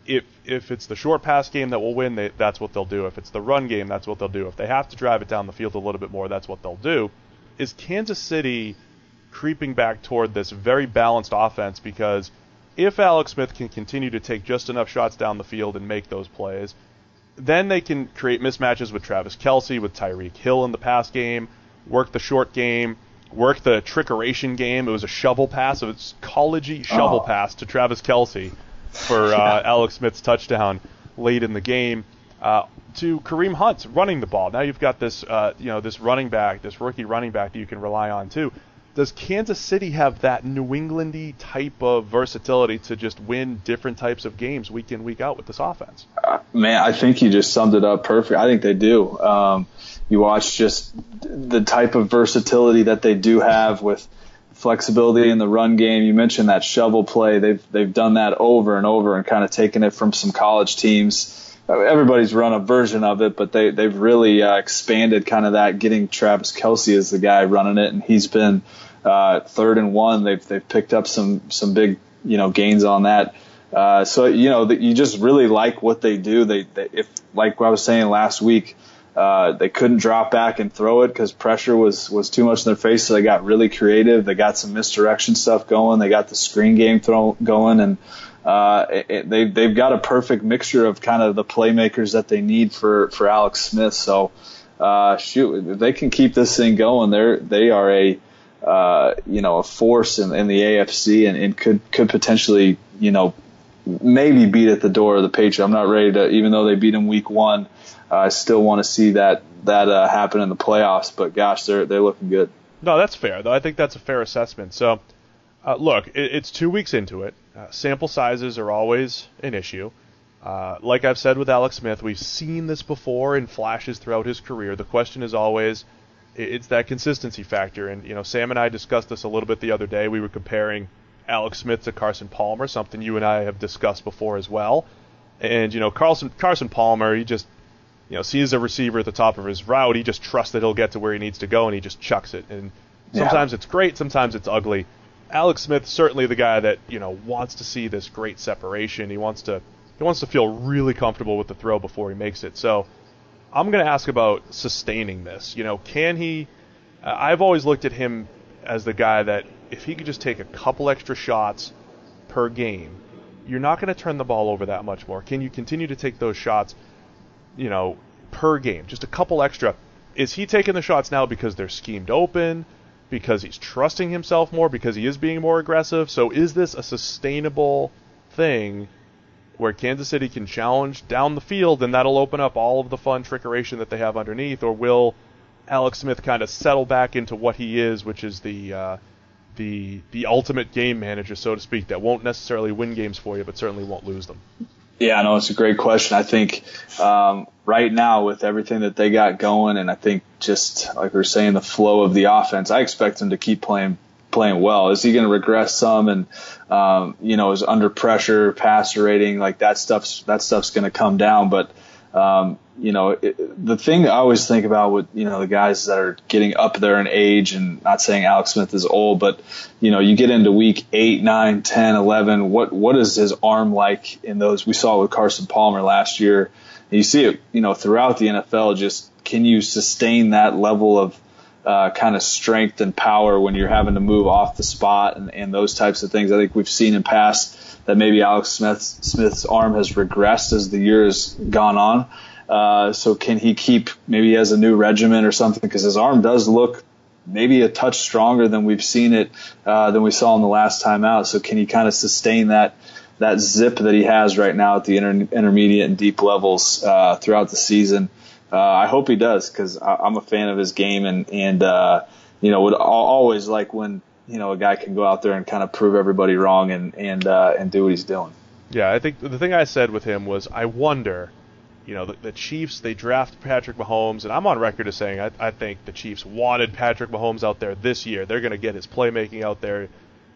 if it's the short pass game that will win, that's what they'll do. If it's the run game, that's what they'll do. If they have to drive it down the field a little bit more, that's what they'll do. Is Kansas City creeping back toward this very balanced offense? Because if Alex Smith can continue to take just enough shots down the field and make those plays, then they can create mismatches with Travis Kelce, with Tyreek Hill in the pass game, work the short game, work the trickeration game. It was a shovel pass. It was college-y shovel pass to Travis Kelce for Alex Smith's touchdown late in the game, to Kareem Hunt running the ball. Now you've got this, this running back, this rookie running back that you can rely on too. Does Kansas City have that New England-y type of versatility to just win different types of games week in, week out with this offense? Man, I think you just summed it up perfect. I think they do. You watch just the type of versatility that they do have with flexibility in the run game. You mentioned that shovel play. They've done that over and over and kind of taken it from some college teams. Everybody's run a version of it, but they've really expanded kind of that, getting Travis Kelce as the guy running it, and he's been 3rd and 1. They've picked up some big gains on that. So you just really like what they do. If like I was saying last week, They couldn't drop back and throw it because pressure was too much in their face. So they got really creative. They got some misdirection stuff going. They got the screen game going, and they've got a perfect mixture of kind of the playmakers that they need for Alex Smith. So if they can keep this thing going, they are a force in the AFC and could potentially maybe beat at the door of the Patriots. I'm not ready to, even though they beat them week 1. I still want to see that happen in the playoffs, but gosh, they're looking good. No, that's fair, though. I think that's a fair assessment. So, look, it's 2 weeks into it. Sample sizes are always an issue. Like I've said with Alex Smith, we've seen this before in flashes throughout his career. The question is always, it's that consistency factor. And, Sam and I discussed this a little bit the other day. We were comparing Alex Smith to Carson Palmer, something you and I have discussed before as well. And, Carson Palmer, he just sees a receiver at the top of his route, he just trusts that he'll get to where he needs to go, and he just chucks it. And sometimes it's great, sometimes it's ugly. Alex Smith, certainly the guy that wants to see this great separation. He wants to feel really comfortable with the throw before he makes it. So I'm going to ask about sustaining this. Can he? I've always looked at him as the guy that if he could just take a couple extra shots per game, you're not going to turn the ball over that much more. Can you continue to take those shots? Per game, just a couple extra. Is he taking the shots now because they're schemed open, because he's trusting himself more, because he is being more aggressive? So is this a sustainable thing where Kansas City can challenge down the field and that'll open up all of the fun trickeration that they have underneath? Or will Alex Smith kind of settle back into what he is, which is the ultimate game manager, so to speak, that won't necessarily win games for you, but certainly won't lose them? Yeah, no, it's a great question. I think right now with everything that they got going, and I think just like we were saying, the flow of the offense, I expect them to keep playing well. Is he going to regress some? And is under pressure, passer rating, like that stuff's going to come down. But the thing I always think about with the guys that are getting up there in age, and not saying Alex Smith is old, but you get into week 8, 9, 10, 11. What is his arm like in those? We saw it with Carson Palmer last year. And you see it throughout the NFL. Just can you sustain that level of kind of strength and power when you're having to move off the spot and those types of things? I think we've seen in past that maybe Alex Smith's arm has regressed as the year has gone on. So can he keep, maybe he has a new regimen or something, because his arm does look maybe a touch stronger than we've seen it, than we saw in the last time out. So can he kind of sustain that zip that he has right now at the intermediate and deep levels throughout the season? I hope he does, because I'm a fan of his game and would always like when a guy can go out there and kind of prove everybody wrong and do what he's doing. Yeah, I think the thing I said with him was, I wonder, the Chiefs, they draft Patrick Mahomes, and I'm on record as saying I think the Chiefs wanted Patrick Mahomes out there this year. They're going to get his playmaking out there.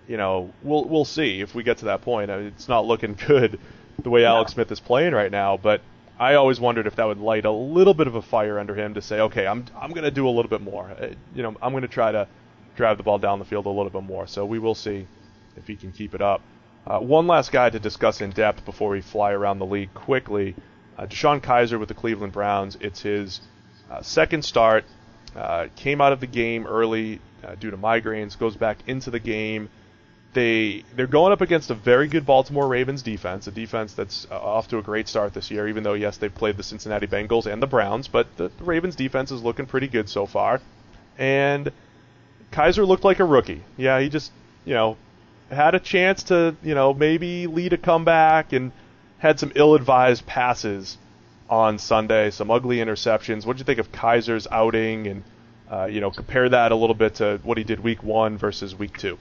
We'll see if we get to that point. I mean, it's not looking good the way Alex Smith is playing right now, but I always wondered if that would light a little bit of a fire under him to say, okay, I'm going to do a little bit more. I'm going to try to drive the ball down the field a little bit more. So we will see if he can keep it up. One last guy to discuss in depth before we fly around the league quickly. DeShone Kizer with the Cleveland Browns. It's his second start. Came out of the game early due to migraines. Goes back into the game. They're going up against a very good Baltimore Ravens defense, a defense that's off to a great start this year, even though, yes, they've played the Cincinnati Bengals and the Browns, but the Ravens defense is looking pretty good so far. And Kizer looked like a rookie. Yeah, he just, had a chance to, maybe lead a comeback and had some ill-advised passes on Sunday, some ugly interceptions. What did you think of Kizer's outing? And, compare that a little bit to what he did week 1 versus week 2.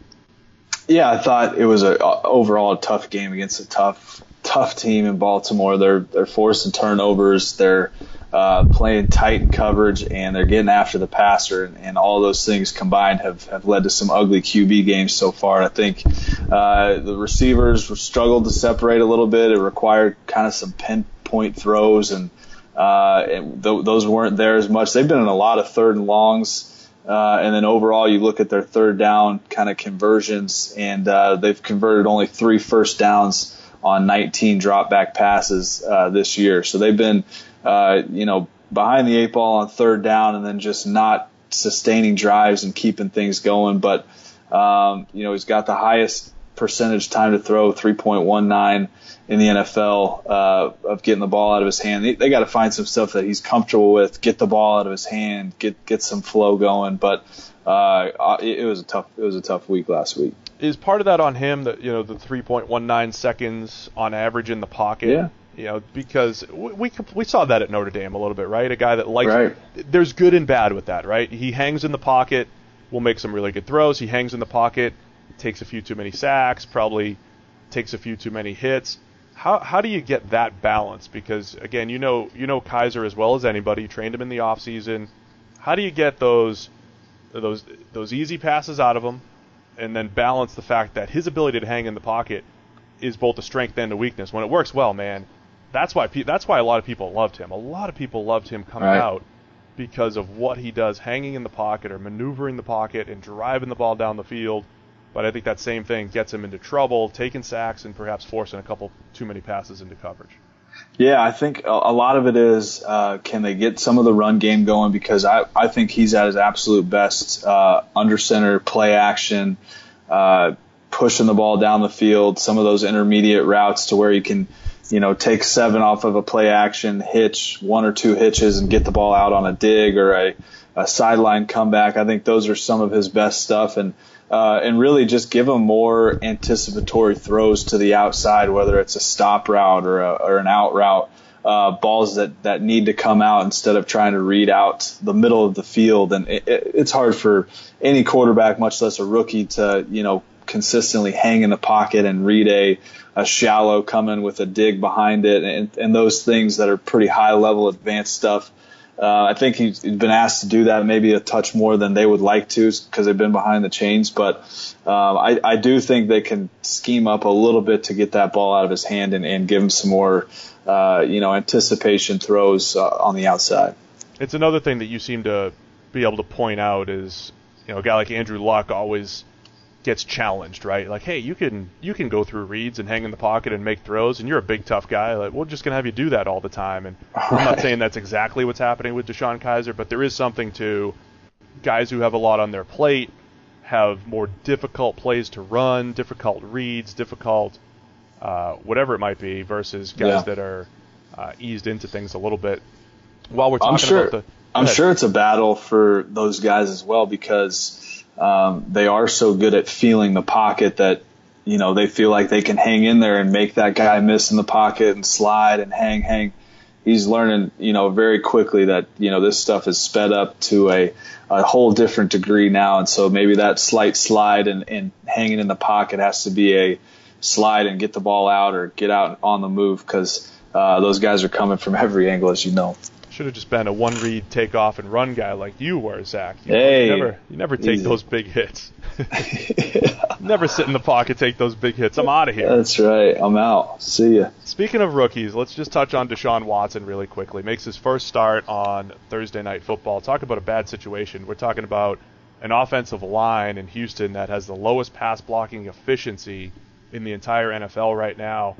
Yeah, I thought it was overall a tough game against a tough team in Baltimore. They're forcing turnovers. They're playing tight coverage, and they're getting after the passer, and all those things combined have led to some ugly QB games so far. I think the receivers struggled to separate a little bit. It required kind of some pinpoint throws, and those weren't there as much. They've been in a lot of third and longs. And then overall, you look at their third down kind of conversions, and they've converted only 3 first downs on 19 drop back passes this year. So they've been, behind the 8 ball on third down and then just not sustaining drives and keeping things going. But, he's got the highest percentage time to throw, 3.19 in the NFL, of getting the ball out of his hand. They got to find some stuff that he's comfortable with, get the ball out of his hand, get some flow going. But it was a tough week last week. Is part of that on him that, the 3.19 seconds on average in the pocket? Yeah. Because we saw that at Notre Dame a little bit, right? A guy that likes, right. There's good and bad with that, right? He hangs in the pocket, will make some really good throws. He hangs in the pocket, takes a few too many sacks, probably takes a few too many hits. How do you get that balance? Because again, you know Kaiser as well as anybody. You trained him in the off season. How do you get those easy passes out of him, and then balance the fact that his ability to hang in the pocket is both a strength and a weakness? When it works well, man, that's why a lot of people loved him. A lot of people loved him coming out because of what he does, hanging in the pocket or maneuvering the pocket and driving the ball down the field. But I think that same thing gets him into trouble, taking sacks and perhaps forcing a couple too many passes into coverage. Yeah, I think a lot of it is can they get some of the run game going, because I think he's at his absolute best under center, play action, pushing the ball down the field, some of those intermediate routes to where you can, take 7 off of a play action, hitch 1 or 2 hitches and get the ball out on a dig or a sideline comeback. I think those are some of his best stuff, and really just give him more anticipatory throws to the outside, whether it's a stop route or an out route, balls that need to come out instead of trying to read out the middle of the field. And it's hard for any quarterback, much less a rookie, to, consistently hang in the pocket and read a shallow coming with a dig behind it and those things that are pretty high level advanced stuff. I think he's been asked to do that maybe a touch more than they would like to because they've been behind the chains. But I do think they can scheme up a little bit to get that ball out of his hand and give him some more, anticipation throws on the outside. It's another thing that you seem to be able to point out is, a guy like Andrew Luck always gets challenged, right? Like, hey, you can go through reads and hang in the pocket and make throws, and you're a big tough guy. Like, we're just gonna have you do that all the time. And I'm not saying that's exactly what's happening with Deshaun Kaiser, but there is something to guys who have a lot on their plate, have more difficult plays to run, difficult reads, difficult whatever it might be, versus guys that are eased into things a little bit. While we're talking I'm sure it's a battle for those guys as well, because they are so good at feeling the pocket that, they feel like they can hang in there and make that guy miss in the pocket and slide and hang. He's learning, very quickly that, this stuff is sped up to a whole different degree now. And so maybe that slight slide and hanging in the pocket has to be a slide and get the ball out or get out on the move, because those guys are coming from every angle, as you know. Should have just been a one-read take-off and run guy like you were, Zach. You never take those big hits. Never sit in the pocket, take those big hits. I'm out of here. That's right. I'm out. See ya. Speaking of rookies, let's just touch on Deshaun Watson really quickly. Makes his first start on Thursday Night Football. Talk about a bad situation. We're talking about an offensive line in Houston that has the lowest pass blocking efficiency in the entire NFL right now.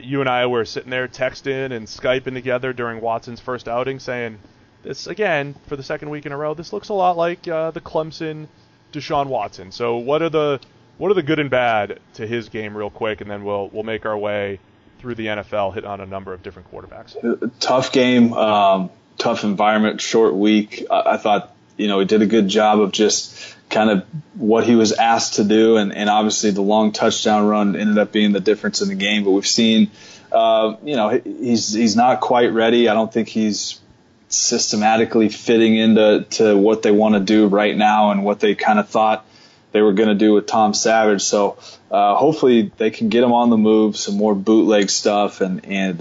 You and I were sitting there texting and Skyping together during Watson's first outing, saying, this, again, for the second week in a row, this looks a lot like the Clemson Deshaun Watson. So what are the good and bad to his game real quick, and then we'll make our way through the NFL, hit on a number of different quarterbacks. Tough game, tough environment, short week. I thought, he did a good job of just kind of what he was asked to do, and obviously the long touchdown run ended up being the difference in the game. But we've seen, he's not quite ready. I don't think he's systematically fitting into what they want to do right now and what they kind of thought they were going to do with Tom Savage. So hopefully they can get him on the move, some more bootleg stuff, and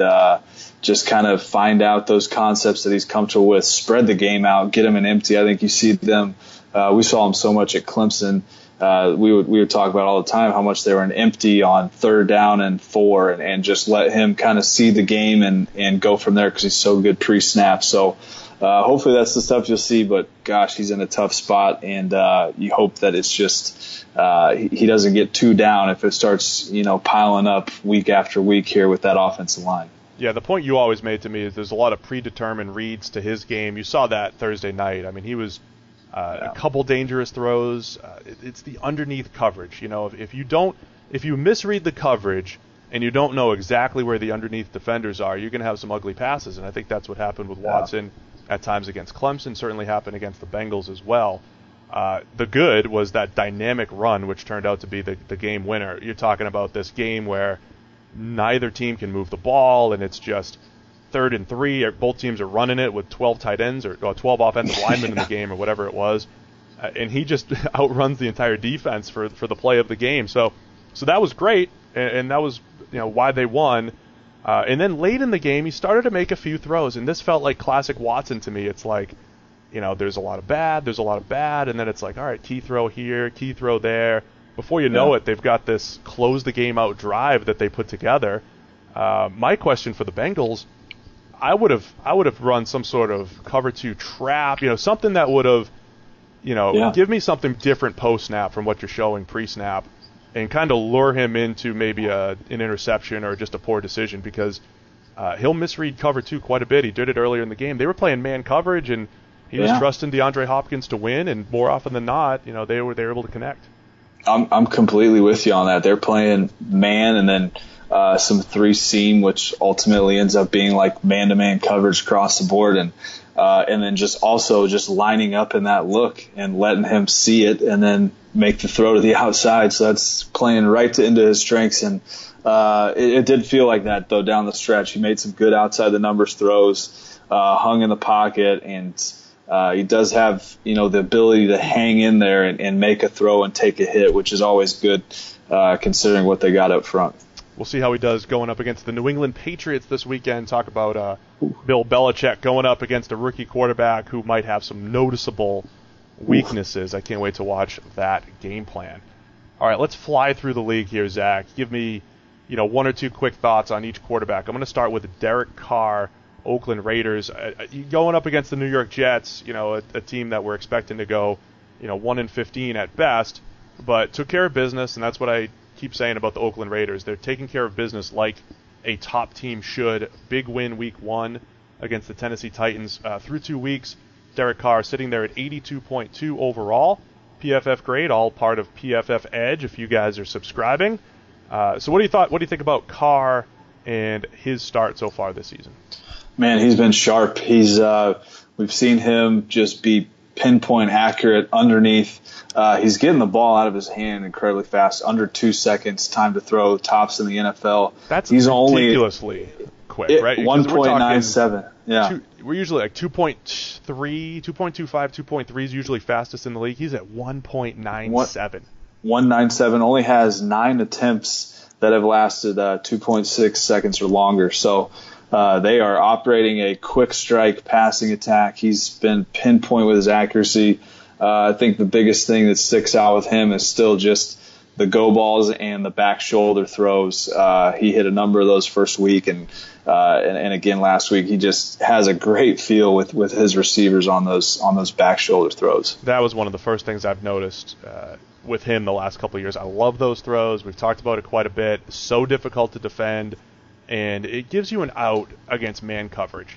just kind of find out those concepts that he's comfortable with, spread the game out, get him an empty. I think you see them. We saw him so much at Clemson. We would talk about all the time how much they were an empty on 3rd down and 4, and just let him kind of see the game and go from there, because he's so good pre-snap. So hopefully that's the stuff you'll see. But gosh, he's in a tough spot, and you hope that it's just he doesn't get too down if it starts piling up week after week here with that offensive line. Yeah, the point you always made to me is there's a lot of predetermined reads to his game. You saw that Thursday night. I mean, he was a couple dangerous throws. It's the underneath coverage. You know, if you misread the coverage and you don't know exactly where the underneath defenders are, you're going to have some ugly passes. And I think that's what happened with Watson at times against Clemson. Certainly happened against the Bengals as well. The good was that dynamic run, which turned out to be the game winner. You're talking about this game where neither team can move the ball, and it's just 3rd and 3. Both teams are running it with 12 tight ends or 12 offensive linemen in the game or whatever it was. And he just outruns the entire defense for the play of the game. So that was great, and that was why they won. And then late in the game, he started to make a few throws, and this felt like classic Watson to me. It's like, there's a lot of bad, and then it's like, all right, key throw here, key throw there. Before you know it, they've got this close the game out drive that they put together. My question for the Bengals, I would have run some sort of cover 2 trap, something that would have, give me something different post snap from what you're showing pre snap, and kind of lure him into maybe an interception or just a poor decision, because he'll misread cover 2 quite a bit. He did it earlier in the game. They were playing man coverage, and he was trusting DeAndre Hopkins to win, and more often than not, they were able to connect. I'm completely with you on that. They're playing man and then some 3 seam, which ultimately ends up being like man-to-man coverage across the board, and then just lining up in that look and letting him see it and then make the throw to the outside. So that's playing right into his strengths, and it did feel like that though down the stretch. He made some good outside the numbers throws, hung in the pocket, and he does have, the ability to hang in there and make a throw and take a hit, which is always good considering what they got up front. We'll see how he does going up against the New England Patriots this weekend. Talk about Bill Belichick going up against a rookie quarterback who might have some noticeable weaknesses. I can't wait to watch that game plan. All right, let's fly through the league here, Zach. Give me, 1 or 2 quick thoughts on each quarterback. I'm going to start with Derek Carr, Oakland Raiders. Going up against the New York Jets, a team that we're expecting to go, 1-15 at best, but took care of business, and that's what I keep saying about the Oakland Raiders. They're taking care of business like a top team should. Big win week 1 against the Tennessee Titans. Through 2 weeks, Derek Carr sitting there at 82.2 overall. PFF grade, all part of PFF Edge if you guys are subscribing. So what do you think about Carr and his start so far this season? Man, he's been sharp. We've seen him just be pinpoint accurate underneath. He's getting the ball out of his hand incredibly fast, under 2 seconds, time to throw, tops in the NFL. That's ridiculously quick, right? 1.97. Yeah. We're usually like 2.3, 2.25, 2.3 is usually fastest in the league. He's at 1.97. 1.97, only has 9 attempts that have lasted 2.6 seconds or longer. So they are operating a quick strike passing attack. He's been pinpoint with his accuracy. I think the biggest thing that sticks out with him is still just the go balls and the back shoulder throws. He hit a number of those first week, and again last week. He just has a great feel with his receivers on those back shoulder throws. That was one of the first things I've noticed with him the last couple of years. I love those throws. We've talked about it quite a bit. So difficult to defend, and it gives you an out against man coverage.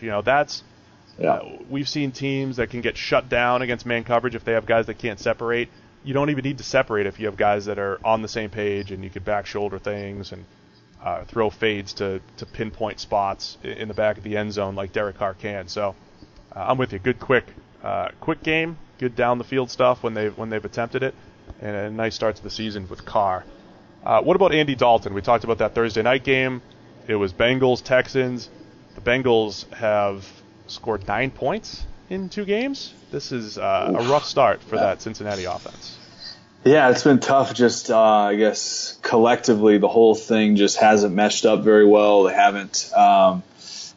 We've seen teams that can get shut down against man coverage if they have guys that can't separate. You don't even need to separate if you have guys that are on the same page, and you could back shoulder things and throw fades to pinpoint spots in the back of the end zone like Derek Carr can. So I'm with you. Good quick game, good down the field stuff when they've attempted it, and a nice start to the season with Carr. What about Andy Dalton? We talked about that Thursday night game. It was Bengals, Texans. The Bengals have scored 9 points in 2 games. This is a rough start for that Cincinnati offense. Yeah, it's been tough. Just I guess collectively the whole thing just hasn't meshed up very well. They haven't,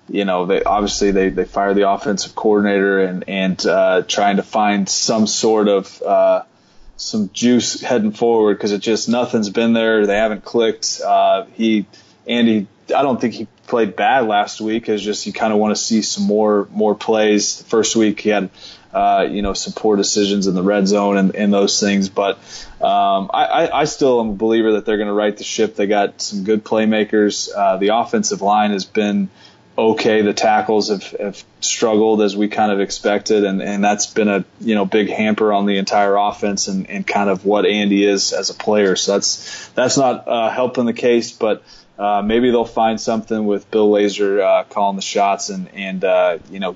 they obviously they fired the offensive coordinator and trying to find some sort of some juice heading forward, because it just nothing's been there. They haven't clicked. Andy, I don't think he played bad last week. It's just you kind of want to see some more plays. The first week he had some poor decisions in the red zone and those things. But I still am a believer that they're going to right the ship. They got some good playmakers. The offensive line has been okay. The tackles have struggled as we kind of expected, and that's been a big hamper on the entire offense and kind of what Andy is as a player. So that's not helping the case, but maybe they'll find something with Bill Lazor calling the shots and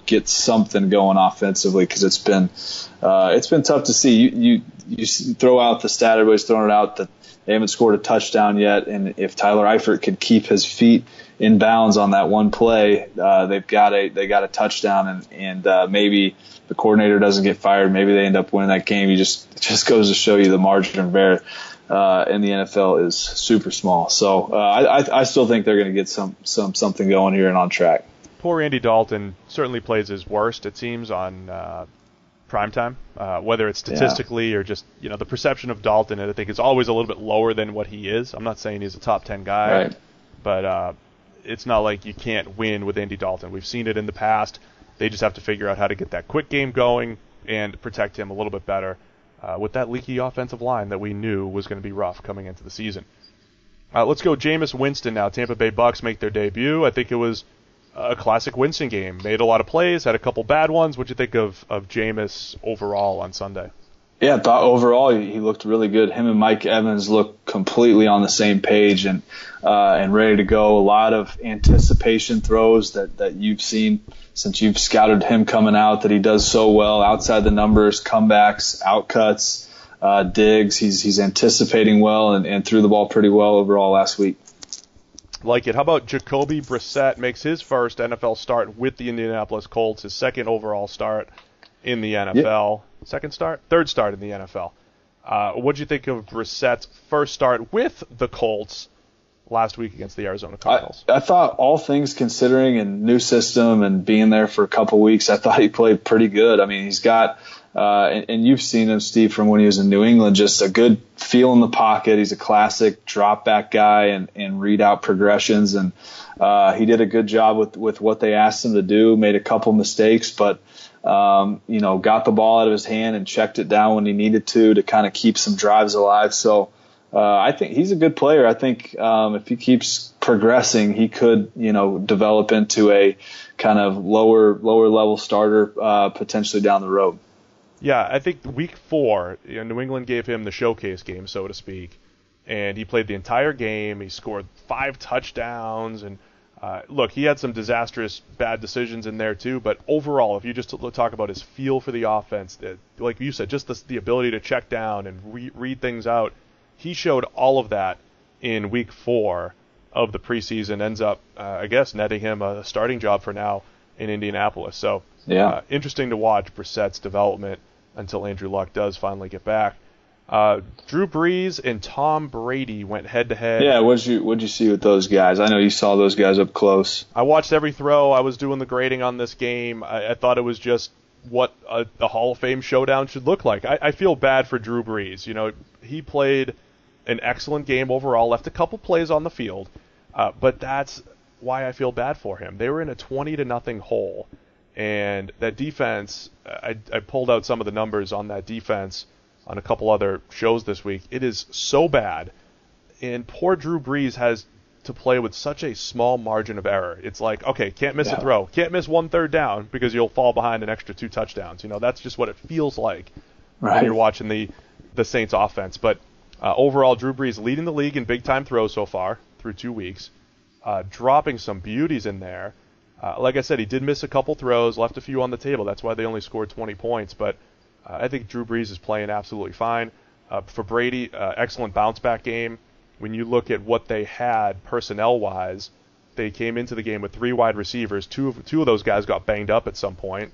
get something going offensively, because it's been tough to see. You throw out the stat, everybody's throwing it out that they haven't scored a touchdown yet, and if Tyler Eifert could keep his feet in bounds on that one play, they got a touchdown, and maybe the coordinator doesn't get fired, maybe they end up winning that game. It just goes to show you the margin of error in the NFL is super small. So I still think they're going to get something going here and on track. Poor Andy Dalton certainly plays his worst, it seems, on primetime, whether it's statistically or just the perception of Dalton. I think is always a little bit lower than what he is. I'm not saying he's a top 10 guy, right, but it's not like you can't win with Andy Dalton. We've seen it in the past. They just have to figure out how to get that quick game going and protect him a little bit better with that leaky offensive line that we knew was going to be rough coming into the season. Let's go Jameis Winston now. Tampa Bay Bucks make their debut. I think it was a classic Winston game. Made a lot of plays, had a couple bad ones. What'd you think of Jameis overall on Sunday? Yeah, I thought overall he looked really good. Him and Mike Evans looked completely on the same page and ready to go. A lot of anticipation throws that you've seen since you've scouted him coming out, that he does so well outside the numbers, comebacks, outcuts, digs. He's anticipating well and threw the ball pretty well overall last week. Like it. How about Jacoby Brissett makes his first NFL start with the Indianapolis Colts, his second overall start in the NFL. Yep. Third start in the NFL. What did you think of Brissett's first start with the Colts last week against the Arizona Cardinals? I thought, all things considering, and new system and being there for a couple weeks, I thought he played pretty good. I mean, he's got, and you've seen him, Steve, from when he was in New England, just a good feel in the pocket. He's a classic drop back guy and read out progressions. And he did a good job with what they asked him to do, made a couple mistakes, but got the ball out of his hand and checked it down when he needed to kind of keep some drives alive. So I think he's a good player. I think if he keeps progressing, he could, develop into a kind of lower level starter potentially down the road. Yeah, I think week 4, New England gave him the showcase game, so to speak, and he played the entire game. He scored 5 touchdowns, and look, he had some disastrous bad decisions in there too, but overall, if you just talk about his feel for the offense, like you said, just the ability to check down and read things out, he showed all of that in week 4 of the preseason, ends up, I guess, netting him a starting job for now in Indianapolis. So interesting to watch Brissett's development until Andrew Luck does finally get back. Drew Brees and Tom Brady went head-to-head. Yeah, what'd you see with those guys? I know you saw those guys up close. I watched every throw. I was doing the grading on this game. I thought it was just what a Hall of Fame showdown should look like. I feel bad for Drew Brees. He played an excellent game overall, left a couple plays on the field, but that's why I feel bad for him. They were in a 20-0 hole, and that defense, I pulled out some of the numbers on that defense on a couple other shows this week. It is so bad, and poor Drew Brees has to play with such a small margin of error. It's like, okay, can't miss a throw, can't miss 1 third down because you'll fall behind an extra 2 touchdowns. That's just what it feels like when you're watching the Saints offense. But overall, Drew Brees leading the league in big-time throws so far through 2 weeks, dropping some beauties in there. Like I said, he did miss a couple throws, left a few on the table. That's why they only scored 20 points. But I think Drew Brees is playing absolutely fine. For Brady, excellent bounce-back game. When you look at what they had personnel-wise, they came into the game with 3 wide receivers. Two of those guys got banged up at some point.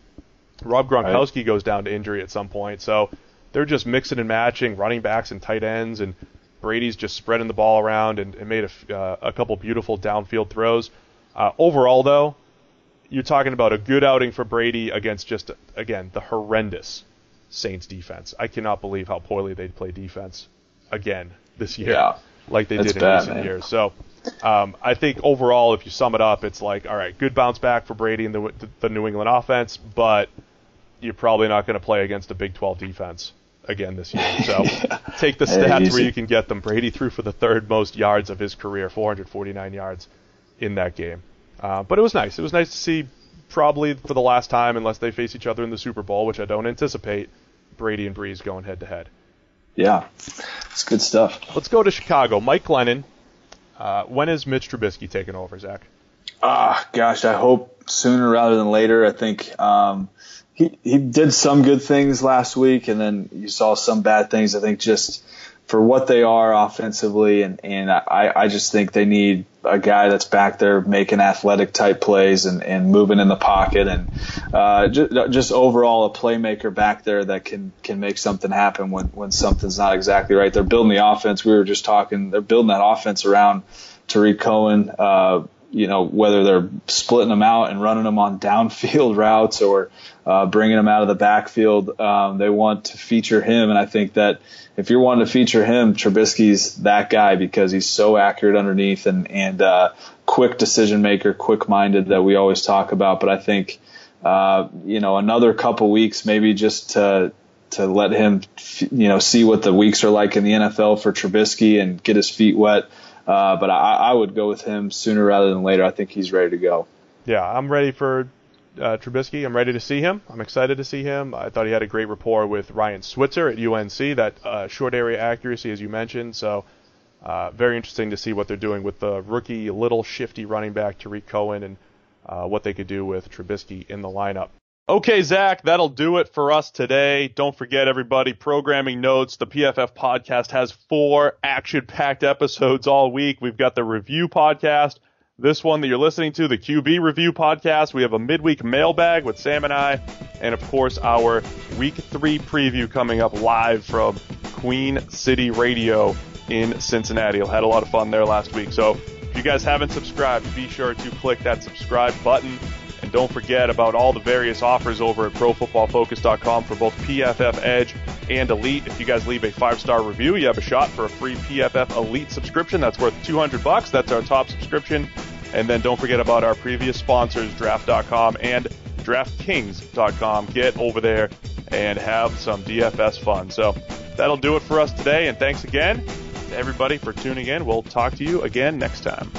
Rob Gronkowski goes down to injury at some point. So they're just mixing and matching running backs and tight ends, and Brady's just spreading the ball around and made a couple beautiful downfield throws. Overall, though, you're talking about a good outing for Brady against just, again, the horrendous Saints defense. I cannot believe how poorly they play defense again this year, like they did in recent years. So I think overall, if you sum it up, it's like, all right, good bounce back for Brady and the New England offense, but you're probably not going to play against a Big 12 defense again this year. So take the stats where you can get them. Brady threw for the 3rd most yards of his career, 449 yards in that game. But it was nice. It was nice to see, probably for the last time, unless they face each other in the Super Bowl, which I don't anticipate, Brady and Breeze going head-to-head. Yeah, it's good stuff. Let's go to Chicago. Mike Glennon. When is Mitch Trubisky taking over, Zach? Gosh, I hope sooner rather than later. I think he did some good things last week, and then you saw some bad things. I think just for what they are offensively, and I just think they need a guy that's back there making athletic type plays and moving in the pocket, and just overall a playmaker back there that can make something happen when something's not exactly right. They're building the offense. We were just talking. They're building that offense around Tariq Cohen. Whether they're splitting them out and running them on downfield routes or bringing them out of the backfield, they want to feature him. And I think that if you're wanting to feature him, Trubisky's that guy because he's so accurate underneath and quick decision maker, quick minded that we always talk about. But I think, another couple weeks, maybe just to let him, see what the weeks are like in the NFL for Trubisky and get his feet wet. But I would go with him sooner rather than later. I think he's ready to go. Yeah, I'm ready for Trubisky. I'm ready to see him. I'm excited to see him. I thought he had a great rapport with Ryan Switzer at UNC, that short area accuracy, as you mentioned. So very interesting to see what they're doing with the rookie, little shifty running back Tariq Cohen and what they could do with Trubisky in the lineup. Okay, Zach, that'll do it for us today. Don't forget, everybody, programming notes. The PFF podcast has 4 action-packed episodes all week. We've got the review podcast, this one that you're listening to, the QB review podcast. We have a midweek mailbag with Sam and I, and, of course, our Week 3 preview coming up live from Queen City Radio in Cincinnati. I had a lot of fun there last week. So if you guys haven't subscribed, be sure to click that subscribe button. And don't forget about all the various offers over at ProFootballFocus.com for both PFF Edge and Elite. If you guys leave a 5-star review, you have a shot for a free PFF Elite subscription. That's worth $200. That's our top subscription. And then don't forget about our previous sponsors, Draft.com and DraftKings.com. Get over there and have some DFS fun. So that'll do it for us today. And thanks again to everybody for tuning in. We'll talk to you again next time.